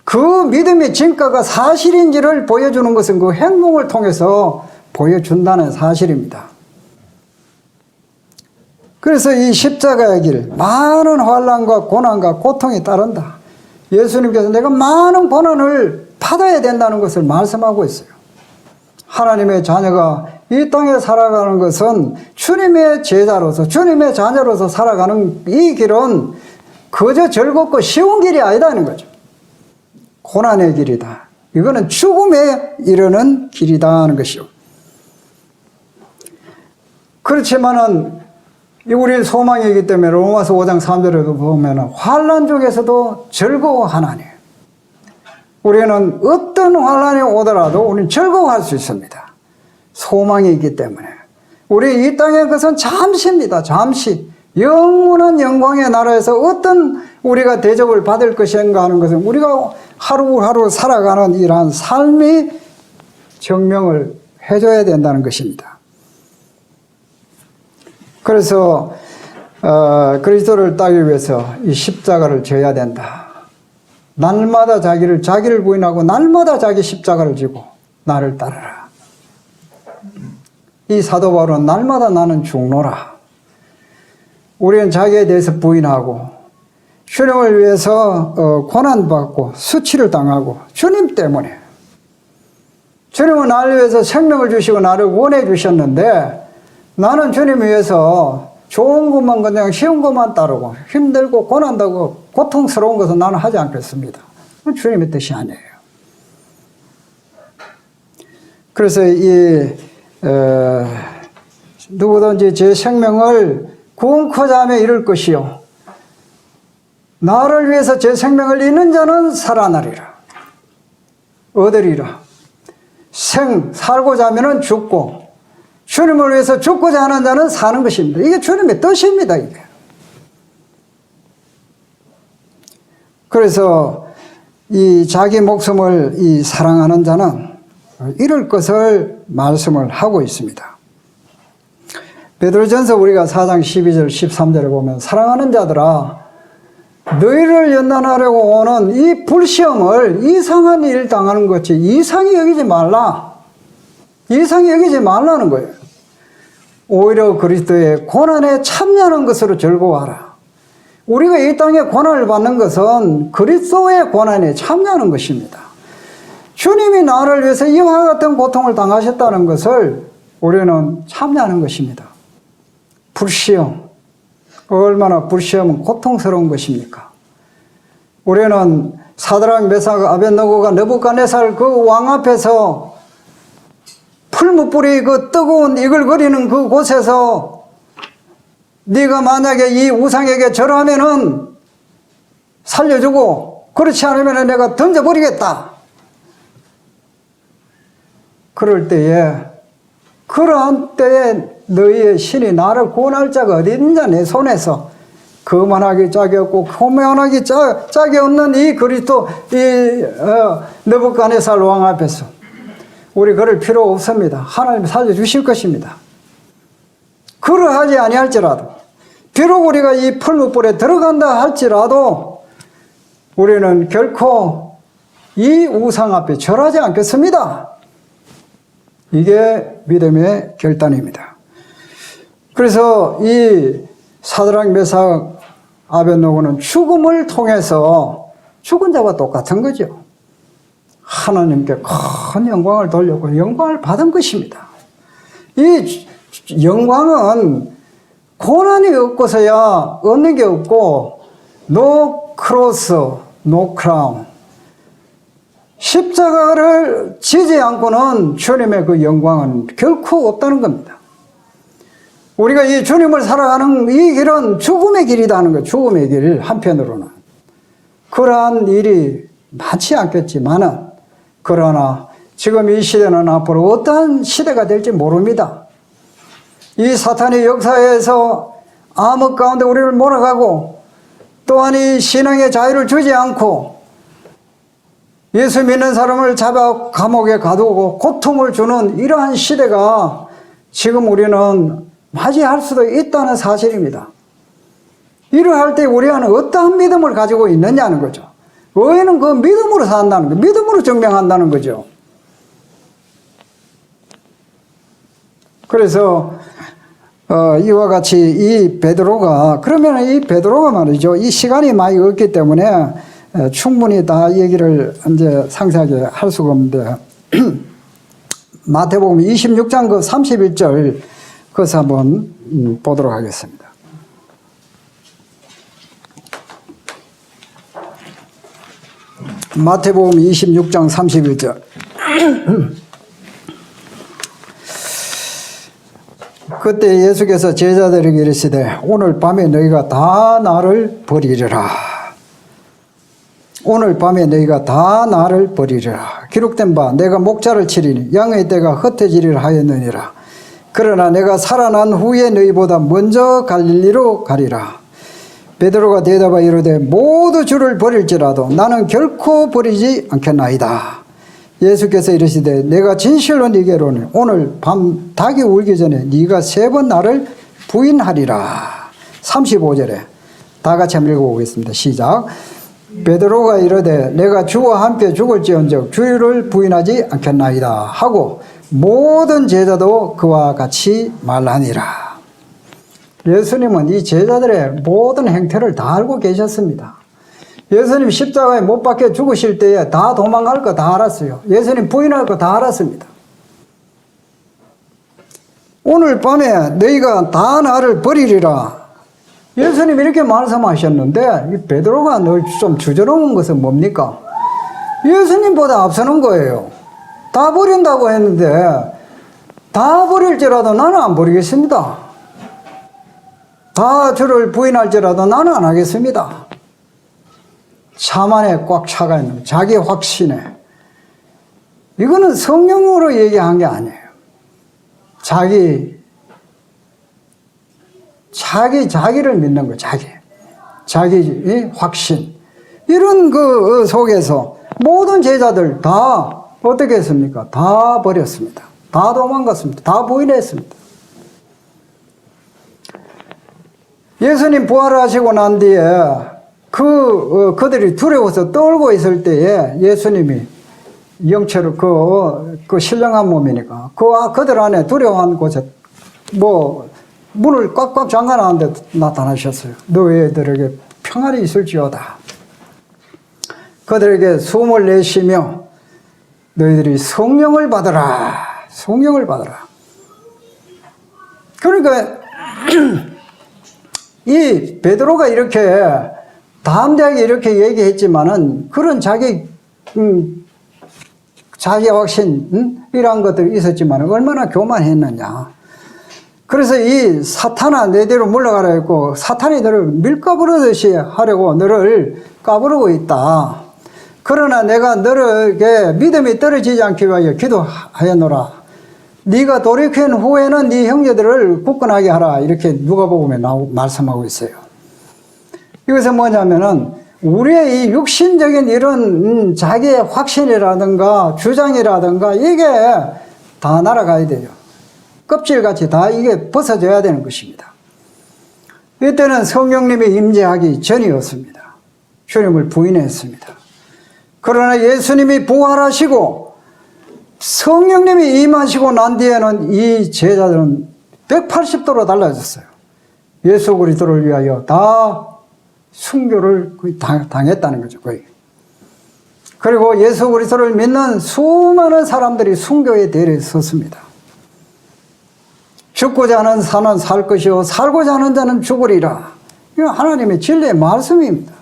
그 믿음의 진가가 사실인지를 보여주는 것은 그 행동을 통해서 보여준다는 사실입니다. 그래서 이 십자가의 길, 많은 환난과 고난과 고통이 따른다. 예수님께서 내가 많은 고난을 받아야 된다는 것을 말씀하고 있어요. 하나님의 자녀가 이 땅에 살아가는 것은 주님의 제자로서, 주님의 자녀로서 살아가는 이 길은 그저 즐겁고 쉬운 길이 아니다는 거죠. 고난의 길이다. 이거는 죽음에 이르는 길이다 하는 것이요. 그렇지만은 우리 소망이기 때문에 로마서 5장 3절에도 보면은 환난 중에서도 즐거워하나니, 우리는 어떤 환난이 오더라도 우리는 즐거워할 수 있습니다. 소망이 있기 때문에. 우리 이 땅의 것은 잠시입니다. 잠시. 영원한 영광의 나라에서 어떤 우리가 대접을 받을 것인가 하는 것은 우리가 하루하루 살아가는 이러한 삶이 증명을 해줘야 된다는 것입니다. 그래서 그리스도를 따기 위해서 이 십자가를 져야 된다. 날마다 자기를 부인하고 날마다 자기 십자가를 지고 나를 따르라. 이 사도 바울은 날마다 나는 죽노라. 우리는 자기에 대해서 부인하고 주님을 위해서 고난받고 수치를 당하고 주님 때문에, 주님은 나를 위해서 생명을 주시고 나를 원해 주셨는데 나는 주님 위해서 좋은 것만 그냥 쉬운 것만 따르고 힘들고 고난다고 고통스러운 것은 나는 하지 않겠습니다. 주님의 뜻이 아니에요. 그래서 누구든지 제 생명을 구원코자 하며 이룰 것이요 나를 위해서 제 생명을 잃는 자는 살아나리라. 얻으리라. 살고자 하면 죽고 주님을 위해서 죽고자 하는 자는 사는 것입니다. 이게 주님의 뜻입니다. 이게. 그래서 이 자기 목숨을 사랑하는 자는 이룰 것을 말씀을 하고 있습니다. 베드로전서 우리가 4장 12절 13절에 보면 사랑하는 자들아 너희를 연단하려고 오는 이 불시험을 이상한 일 당하는 것이 이상히 여기지 말라. 이상히 여기지 말라는 거예요. 오히려 그리스도의 고난에 참여하는 것으로 즐거워하라. 우리가 이 땅에 고난을 받는 것은 그리스도의 고난에 참여하는 것입니다. 주님이 나를 위해서 이와 같은 고통을 당하셨다는 것을 우리는 참여하는 것입니다. 불시험. 얼마나 불시험은 고통스러운 것입니까? 우리는 사드락, 메삭, 아벳느고가 느부갓네살 그 왕 앞에서 풀무불이 그 뜨거운 이글거리는 그 곳에서 네가 만약에 이 우상에게 절하면은 살려주고 그렇지 않으면 내가 던져버리겠다. 그럴 때에 그러한 때에 너희의 신이 나를 구원할 자가 어디 있느냐 내 손에서 거만하기 짝이 없고 교만하기 짝이 없는 이 그리스도 느부갓네살 왕 앞에서 우리 그럴 필요 없습니다. 하나님 살려주실 것입니다. 그러하지 아니할지라도 비록 우리가 이 풀무불에 들어간다 할지라도 우리는 결코 이 우상 앞에 절하지 않겠습니다. 이게 믿음의 결단입니다. 그래서 이 사드락, 메삭, 아벳느고는 죽음을 통해서 죽은 자와 똑같은 거죠. 하나님께 큰 영광을 돌렸고 영광을 받은 것입니다. 이 영광은 고난이 없고서야 얻는 게 없고 no cross, no crown. 십자가를 지지 않고는 주님의 그 영광은 결코 없다는 겁니다. 우리가 이 주님을 살아가는 이 길은 죽음의 길이라는 거예요. 죽음의 길 한편으로는. 그러한 일이 많지 않겠지만은 그러나 지금 이 시대는 앞으로 어떠한 시대가 될지 모릅니다. 이 사탄의 역사에서 암흑 가운데 우리를 몰아가고 또한 이 신앙의 자유를 주지 않고 예수 믿는 사람을 잡아 감옥에 가두고 고통을 주는 이러한 시대가 지금 우리는 맞이할 수도 있다는 사실입니다. 이러할 때 우리는 어떠한 믿음을 가지고 있느냐는 거죠. 의인은 그 믿음으로 산다는 거죠. 믿음으로 증명한다는 거죠. 그래서 이와 같이 이 베드로가 그러면 이 베드로가 말이죠. 이 시간이 많이 없기 때문에 충분히 다 얘기를 이제 상세하게 할 수가 없는데 마태복음 26장 그 31절 그것을 한번 보도록 하겠습니다. 마태복음 26장 31절. 그때 예수께서 제자들에게 이르시되 오늘 밤에 너희가 다 나를 버리리라. 오늘 밤에 너희가 다 나를 버리리라. 기록된 바 내가 목자를 치리니 양의 떼가 흩어지리라 하였느니라. 그러나 내가 살아난 후에 너희보다 먼저 갈릴리로 가리라. 베드로가 대답하여 이르되 모두 주를 버릴지라도 나는 결코 버리지 않겠나이다. 예수께서 이르시되 내가 진실로 네게로는 오늘 밤 닭이 울기 전에 네가 3번 나를 부인하리라. 35절에 다 같이 한번 읽어보겠습니다. 시작. 베드로가 이르되 내가 주와 함께 죽을지언정 주를 부인하지 않겠나이다 하고 모든 제자도 그와 같이 말하니라. 예수님은 이 제자들의 모든 행태를 다 알고 계셨습니다. 예수님 십자가에 못 박혀 죽으실 때에 다 도망갈 거 다 알았어요. 예수님 부인할 거 다 알았습니다. 오늘 밤에 너희가 다 나를 버리리라. 예수님 이렇게 말씀하셨는데 이 베드로가 늘 좀 주저놓은 것은 뭡니까? 예수님보다 앞서는 거예요. 다 버린다고 했는데 다 버릴지라도 나는 안 버리겠습니다. 다 주를 부인할지라도 나는 안 하겠습니다. 자만에 꽉 차가 있는 자기 확신에. 이거는 성령으로 얘기한 게 아니에요. 자기를 믿는 거, 자기 확신. 이런 그 속에서 모든 제자들 다 어떻게 했습니까? 다 버렸습니다. 다 도망갔습니다. 다 부인했습니다. 예수님 부활하시고 난 뒤에 그들이 두려워서 떨고 있을 때에 예수님이 영체로 그 신령한 몸이니까 그들 안에 두려워한 곳에 문을 꽉꽉 잠가놨는데 나타나셨어요. 너희들에게 평안이 있을지어다. 그들에게 숨을 내쉬며 너희들이 성령을 받으라. 성령을 받으라. 그러니까 이 베드로가 이렇게 담대하게 이렇게 얘기했지만은 그런 자기 확신 이런 것들이 있었지만 얼마나 교만했느냐. 그래서 이 사탄아 내대로 물러가라 했고 사탄이 너를 밀가부르듯이 하려고 너를 까부르고 있다. 그러나 내가 너에게 믿음이 떨어지지 않기 위하여 기도하였노라. 네가 돌이킨 후에는 네 형제들을 굳건하게 하라. 이렇게 누가복음에 말씀하고 있어요. 이것은 뭐냐면은 우리의 이 육신적인 이런 자기의 확신이라든가 주장이라든가 이게 다 날아가야 돼요. 껍질같이 다 이게 벗어져야 되는 것입니다. 이때는 성령님이 임재하기 전이었습니다. 주님을 부인했습니다. 그러나 예수님이 부활하시고 성령님이 임하시고 난 뒤에는 이 제자들은 180도로 달라졌어요. 예수 그리스도를 위하여 다 순교를 거의 당했다는 거죠. 거의. 그리고 예수 그리스도를 믿는 수많은 사람들이 순교의 대열에 섰습니다. 죽고자 하는 자는 살 것이요 살고자 하는 자는 죽으리라. 이건 하나님의 진리의 말씀입니다.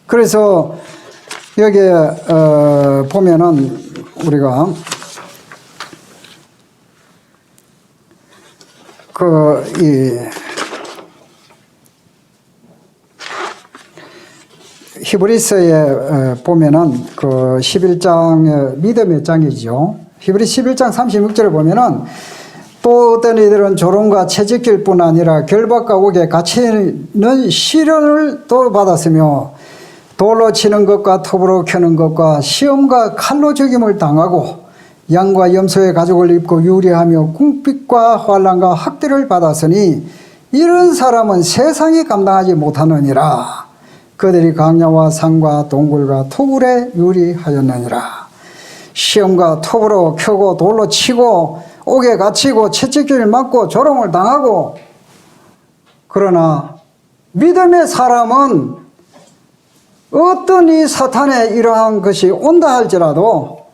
그래서 여기에 보면은 우리가 히브리서에 보면은 그 11장의 믿음의 장이죠. 히브리서 11장 36절에 보면은 또 어떤 이들은 조롱과 채찍질 뿐 아니라 결박과 옥에 갇히는 시련을 또 받았으며 돌로 치는 것과 톱으로 켜는 것과 시험과 칼로 죽임을 당하고 양과 염소의 가죽을 입고 유리하며 궁핍과 환난과 학대를 받았으니 이런 사람은 세상이 감당하지 못하느니라. 그들이 강야와 산과 동굴과 토굴에 유리하였느니라. 시험과 톱으로 켜고 돌로 치고 옥에 갇히고 채찍질을 맞고 조롱을 당하고, 그러나 믿음의 사람은 어떤 이 사탄의 이러한 것이 온다 할지라도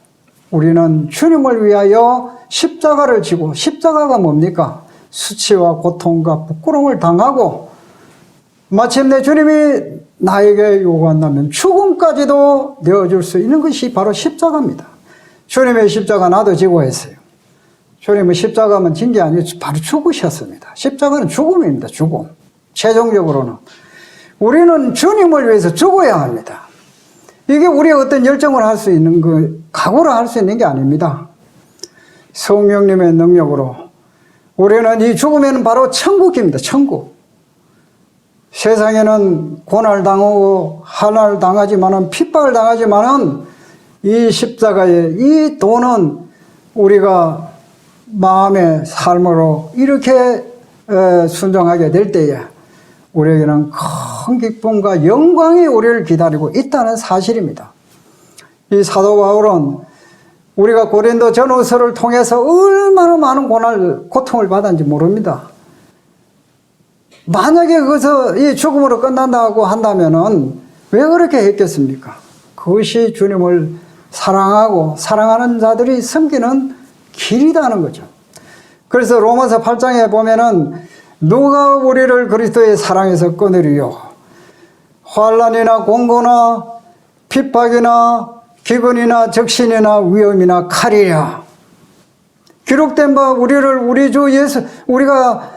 우리는 주님을 위하여 십자가를 지고, 십자가가 뭡니까? 수치와 고통과 부끄러움을 당하고 마침내 주님이 나에게 요구한다면 죽음까지도 내어줄 수 있는 것이 바로 십자가입니다. 주님의 십자가 나도 지고 했어요. 주님은 십자가만 진 게 아니고 바로 죽으셨습니다. 십자가는 죽음입니다. 죽음. 최종적으로는 우리는 주님을 위해서 죽어야 합니다. 이게 우리의 어떤 열정을 할 수 있는 각오를 할 수 있는 게 아닙니다. 성령님의 능력으로 우리는 이 죽음에는 바로 천국입니다. 천국. 세상에는 고난을 당하고 한을 당하지만은 핍박을 당하지만은 이 십자가의 이 도는 우리가 마음의 삶으로 이렇게 순종하게 될 때에 우리에게는 큰 기쁨과 영광이 우리를 기다리고 있다는 사실입니다. 이 사도 바울은 우리가 고린도 전후서를 통해서 얼마나 많은 고통을 받았는지 모릅니다. 만약에 거기서 이 죽음으로 끝난다고 한다면은 왜 그렇게 했겠습니까? 그것이 주님을 사랑하고 사랑하는 자들이 섬기는 길이라는 거죠. 그래서 로마서 8장에 보면은 누가 우리를 그리스도의 사랑에서 끊으리요? 환난이나 공고나 핍박이나 기근이나 적신이나 위험이나 칼이야. 기록된 바 우리 주 예수 우리가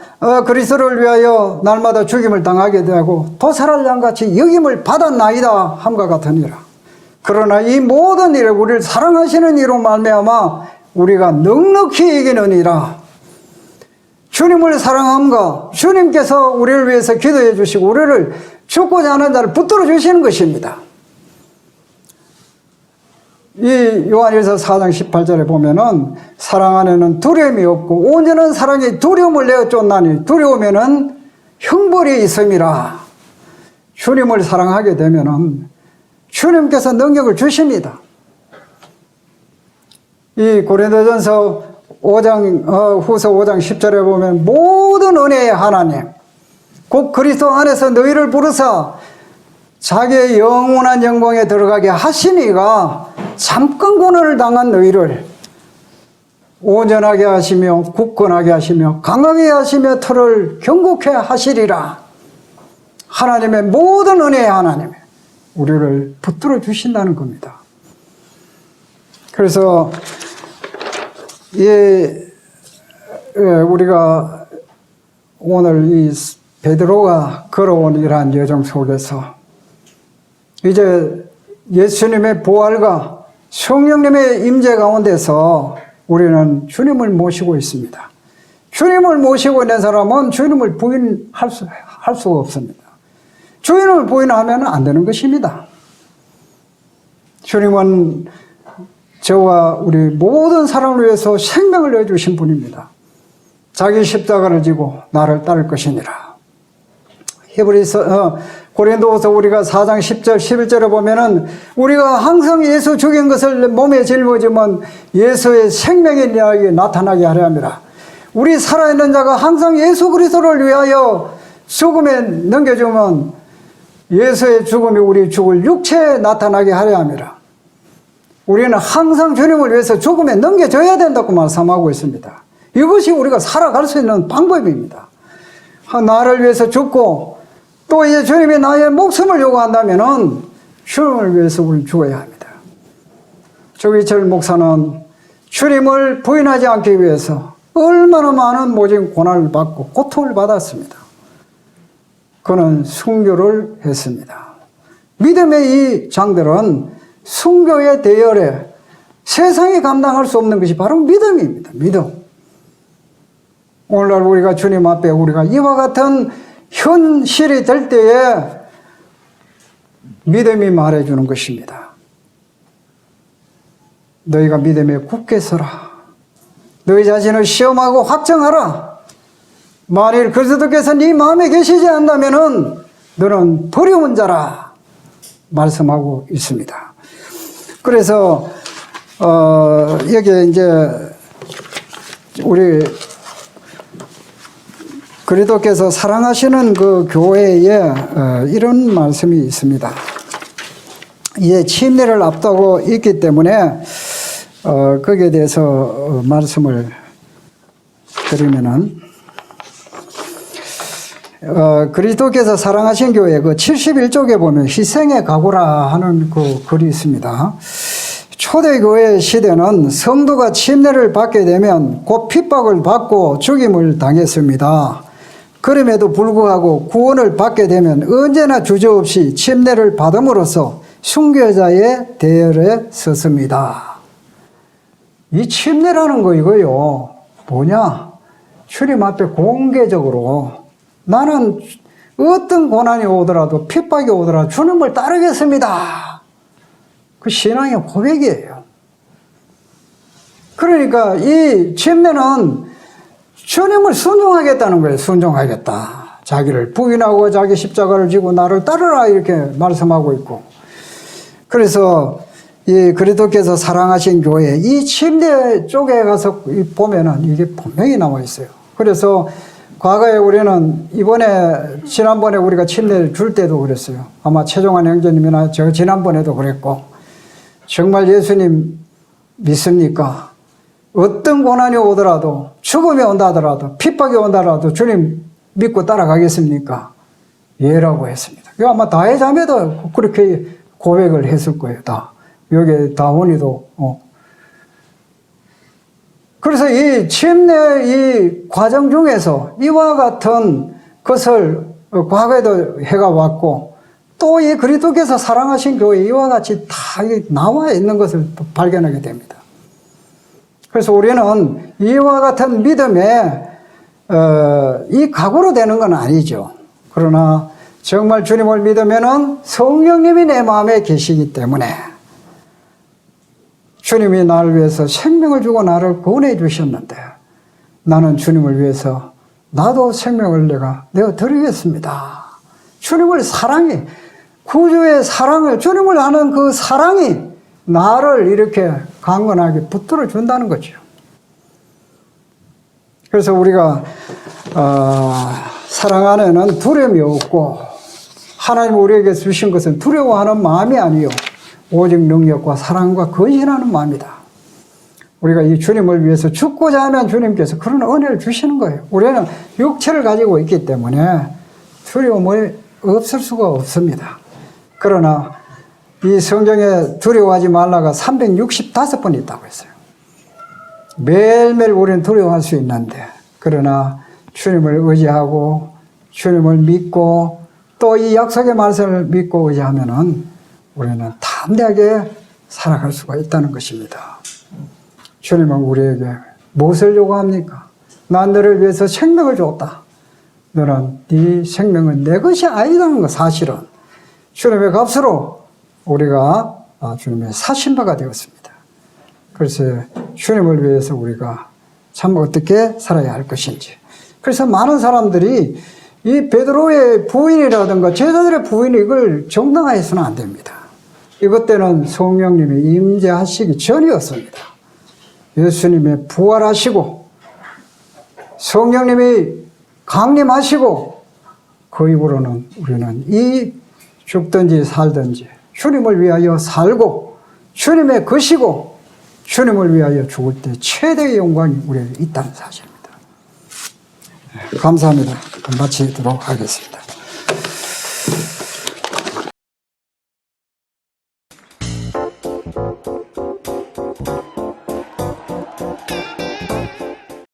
그리스도를 위하여 날마다 죽임을 당하게 되고 도살할 양같이 여김을 받았나이다 함과 같으니라. 그러나 이 모든 일을 우리를 사랑하시는 이로 말미암아 우리가 넉넉히 이기느니라. 주님을 사랑함과 주님께서 우리를 위해서 기도해 주시고 우리를 죽고자 하는 자를 붙들어 주시는 것입니다. 이 요한일서 4장 18절에 보면은 사랑 안에는 두려움이 없고 온전한 사랑이 두려움을 내어 쫓나니 두려우면은 형벌이 있음이라. 주님을 사랑하게 되면은 주님께서 능력을 주십니다. 이 고린도전서 5장 후서 5장 10절에 보면 모든 은혜의 하나님 곧 그리스도 안에서 너희를 부르사 자기의 영원한 영광에 들어가게 하시니가 잠깐 고난을 당한 너희를 온전하게 하시며 굳건하게 하시며 강하게 하시며 털을 견고케 하시리라. 하나님의 모든 은혜의 하나님 우리를 붙들어 주신다는 겁니다. 그래서 우리가 오늘 이 베드로가 걸어온 이러한 여정 속에서 이제 예수님의 부활과 성령님의 임재 가운데서 우리는 주님을 모시고 있습니다. 주님을 모시고 있는 사람은 주님을 부인할 수가 없습니다. 주님을 부인하면 안 되는 것입니다. 주님은 저와 우리 모든 사람을 위해서 생명을 내주신 분입니다. 자기 십자가를 지고 나를 따를 것이니라. 고린도후서 우리가 4장 10절 11절에 보면은 우리가 항상 예수 죽인 것을 몸에 짊어지면 예수의 생명의 이야기 나타나게 하려 함이라. 우리 살아있는 자가 항상 예수 그리스도를 위하여 죽음에 넘겨주면 예수의 죽음이 우리 죽을 육체에 나타나게 하려 함이라. 우리는 항상 주님을 위해서 죽음에 넘겨줘야 된다고 말씀하고 있습니다. 이것이 우리가 살아갈 수 있는 방법입니다. 나를 위해서 죽고 또 이제 주님이 나의 목숨을 요구한다면은 주님을 위해서 우리는 죽어야 합니다. 조기철 목사는 주님을 부인하지 않기 위해서 얼마나 많은 모진 고난을 받고 고통을 받았습니다. 그는 순교를 했습니다. 믿음의 이 장들은 순교의 대열에 세상이 감당할 수 없는 것이 바로 믿음입니다. 믿음. 오늘날 우리가 주님 앞에 우리가 이와 같은 현실이 될 때에 믿음이 말해주는 것입니다. 너희가 믿음에 굳게 서라. 너희 자신을 시험하고 확정하라. 만일 그리스도께서 네 마음에 계시지 않다면은 너는 두려운 자라 말씀하고 있습니다. 그래서 여기에 이제 우리 그리스도께서 사랑하시는 그 교회에 이런 말씀이 있습니다. 이제 침례를 앞두고 있기 때문에 거기에 대해서 말씀을 드리면은, 그리스도께서 사랑하신 교회 그 71쪽에 보면 희생의 각오라 하는 그 글이 있습니다. 초대교회 시대는 성도가 침례를 받게 되면 곧 핍박을 받고 죽임을 당했습니다. 그럼에도 불구하고 구원을 받게 되면 언제나 주저없이 침례를 받음으로써 순교자의 대열에 섰습니다. 이 침례라는 거 이거요. 뭐냐? 주님 앞에 공개적으로 나는 어떤 고난이 오더라도 핍박이 오더라도 주님을 따르겠습니다. 그 신앙의 고백이에요. 그러니까 이 침례는 주님을 순종하겠다는 거예요. 순종하겠다. 자기를 부인하고 자기 십자가를 지고 나를 따르라 이렇게 말씀하고 있고. 그래서 이 그리스도께서 사랑하신 교회 이 침례 쪽에 가서 보면은 이게 분명히 나와 있어요. 그래서 과거에 우리는 지난번에 우리가 침례를 줄 때도 그랬어요. 아마 최종환 형제님이나 저 지난번에도 그랬고, 정말 예수님 믿습니까? 어떤 고난이 오더라도, 죽음이 온다 하더라도, 핍박이 온다 하더라도 주님 믿고 따라가겠습니까? 예라고 했습니다. 이거 아마 다혜 자매도 그렇게 고백을 했을 거예요. 다. 여기 다원이도. 그래서 이 침례 이 과정 중에서 이와 같은 것을 과거에도 해가 왔고, 또 이 그리스도께서 사랑하신 교회 이와 같이 다 나와 있는 것을 발견하게 됩니다. 그래서 우리는 이와 같은 믿음에 이 각오로 되는 건 아니죠. 그러나 정말 주님을 믿으면은 성령님이 내 마음에 계시기 때문에 주님이 나를 위해서 생명을 주고 나를 구원해 주셨는데 나는 주님을 위해서 나도 생명을 내가 드리겠습니다. 주님을 사랑해. 구주의 사랑을, 주님을 아는 그 사랑이 나를 이렇게 강건하게 붙들어 준다는 거죠. 그래서 우리가 사랑 안에는 두려움이 없고, 하나님 우리에게 주신 것은 두려워하는 마음이 아니요 오직 능력과 사랑과 근신하는 마음이다. 우리가 이 주님을 위해서 죽고자 하면 주님께서 그런 은혜를 주시는 거예요. 우리는 육체를 가지고 있기 때문에 두려움이 없을 수가 없습니다. 그러나 이 성경에 두려워하지 말라가 365번 있다고 했어요. 매일매일 우리는 두려워할 수 있는데, 그러나 주님을 의지하고 주님을 믿고 또 이 약속의 말씀을 믿고 의지하면은 우리는 담대하게 살아갈 수가 있다는 것입니다. 주님은 우리에게 무엇을 요구합니까? 난 너를 위해서 생명을 줬다. 너는 네 생명은 내 것이 아니라는 것. 사실은 주님의 값으로 우리가 주님의 사신바가 되었습니다. 그래서 주님을 위해서 우리가 참 어떻게 살아야 할 것인지. 그래서 많은 사람들이 이 베드로의 부인이라든가 제자들의 부인이 이걸 정당화해서는 안 됩니다. 이것 때는 성령님이 임재하시기 전이었습니다. 예수님이 부활하시고 성령님이 강림하시고 그 이후로는 우리는 이 죽든지 살든지 주님을 위하여 살고 주님의 것이고 주님을 위하여 죽을 때 최대의 영광이 우리에게 있다는 사실입니다. 감사합니다. 마치도록 하겠습니다.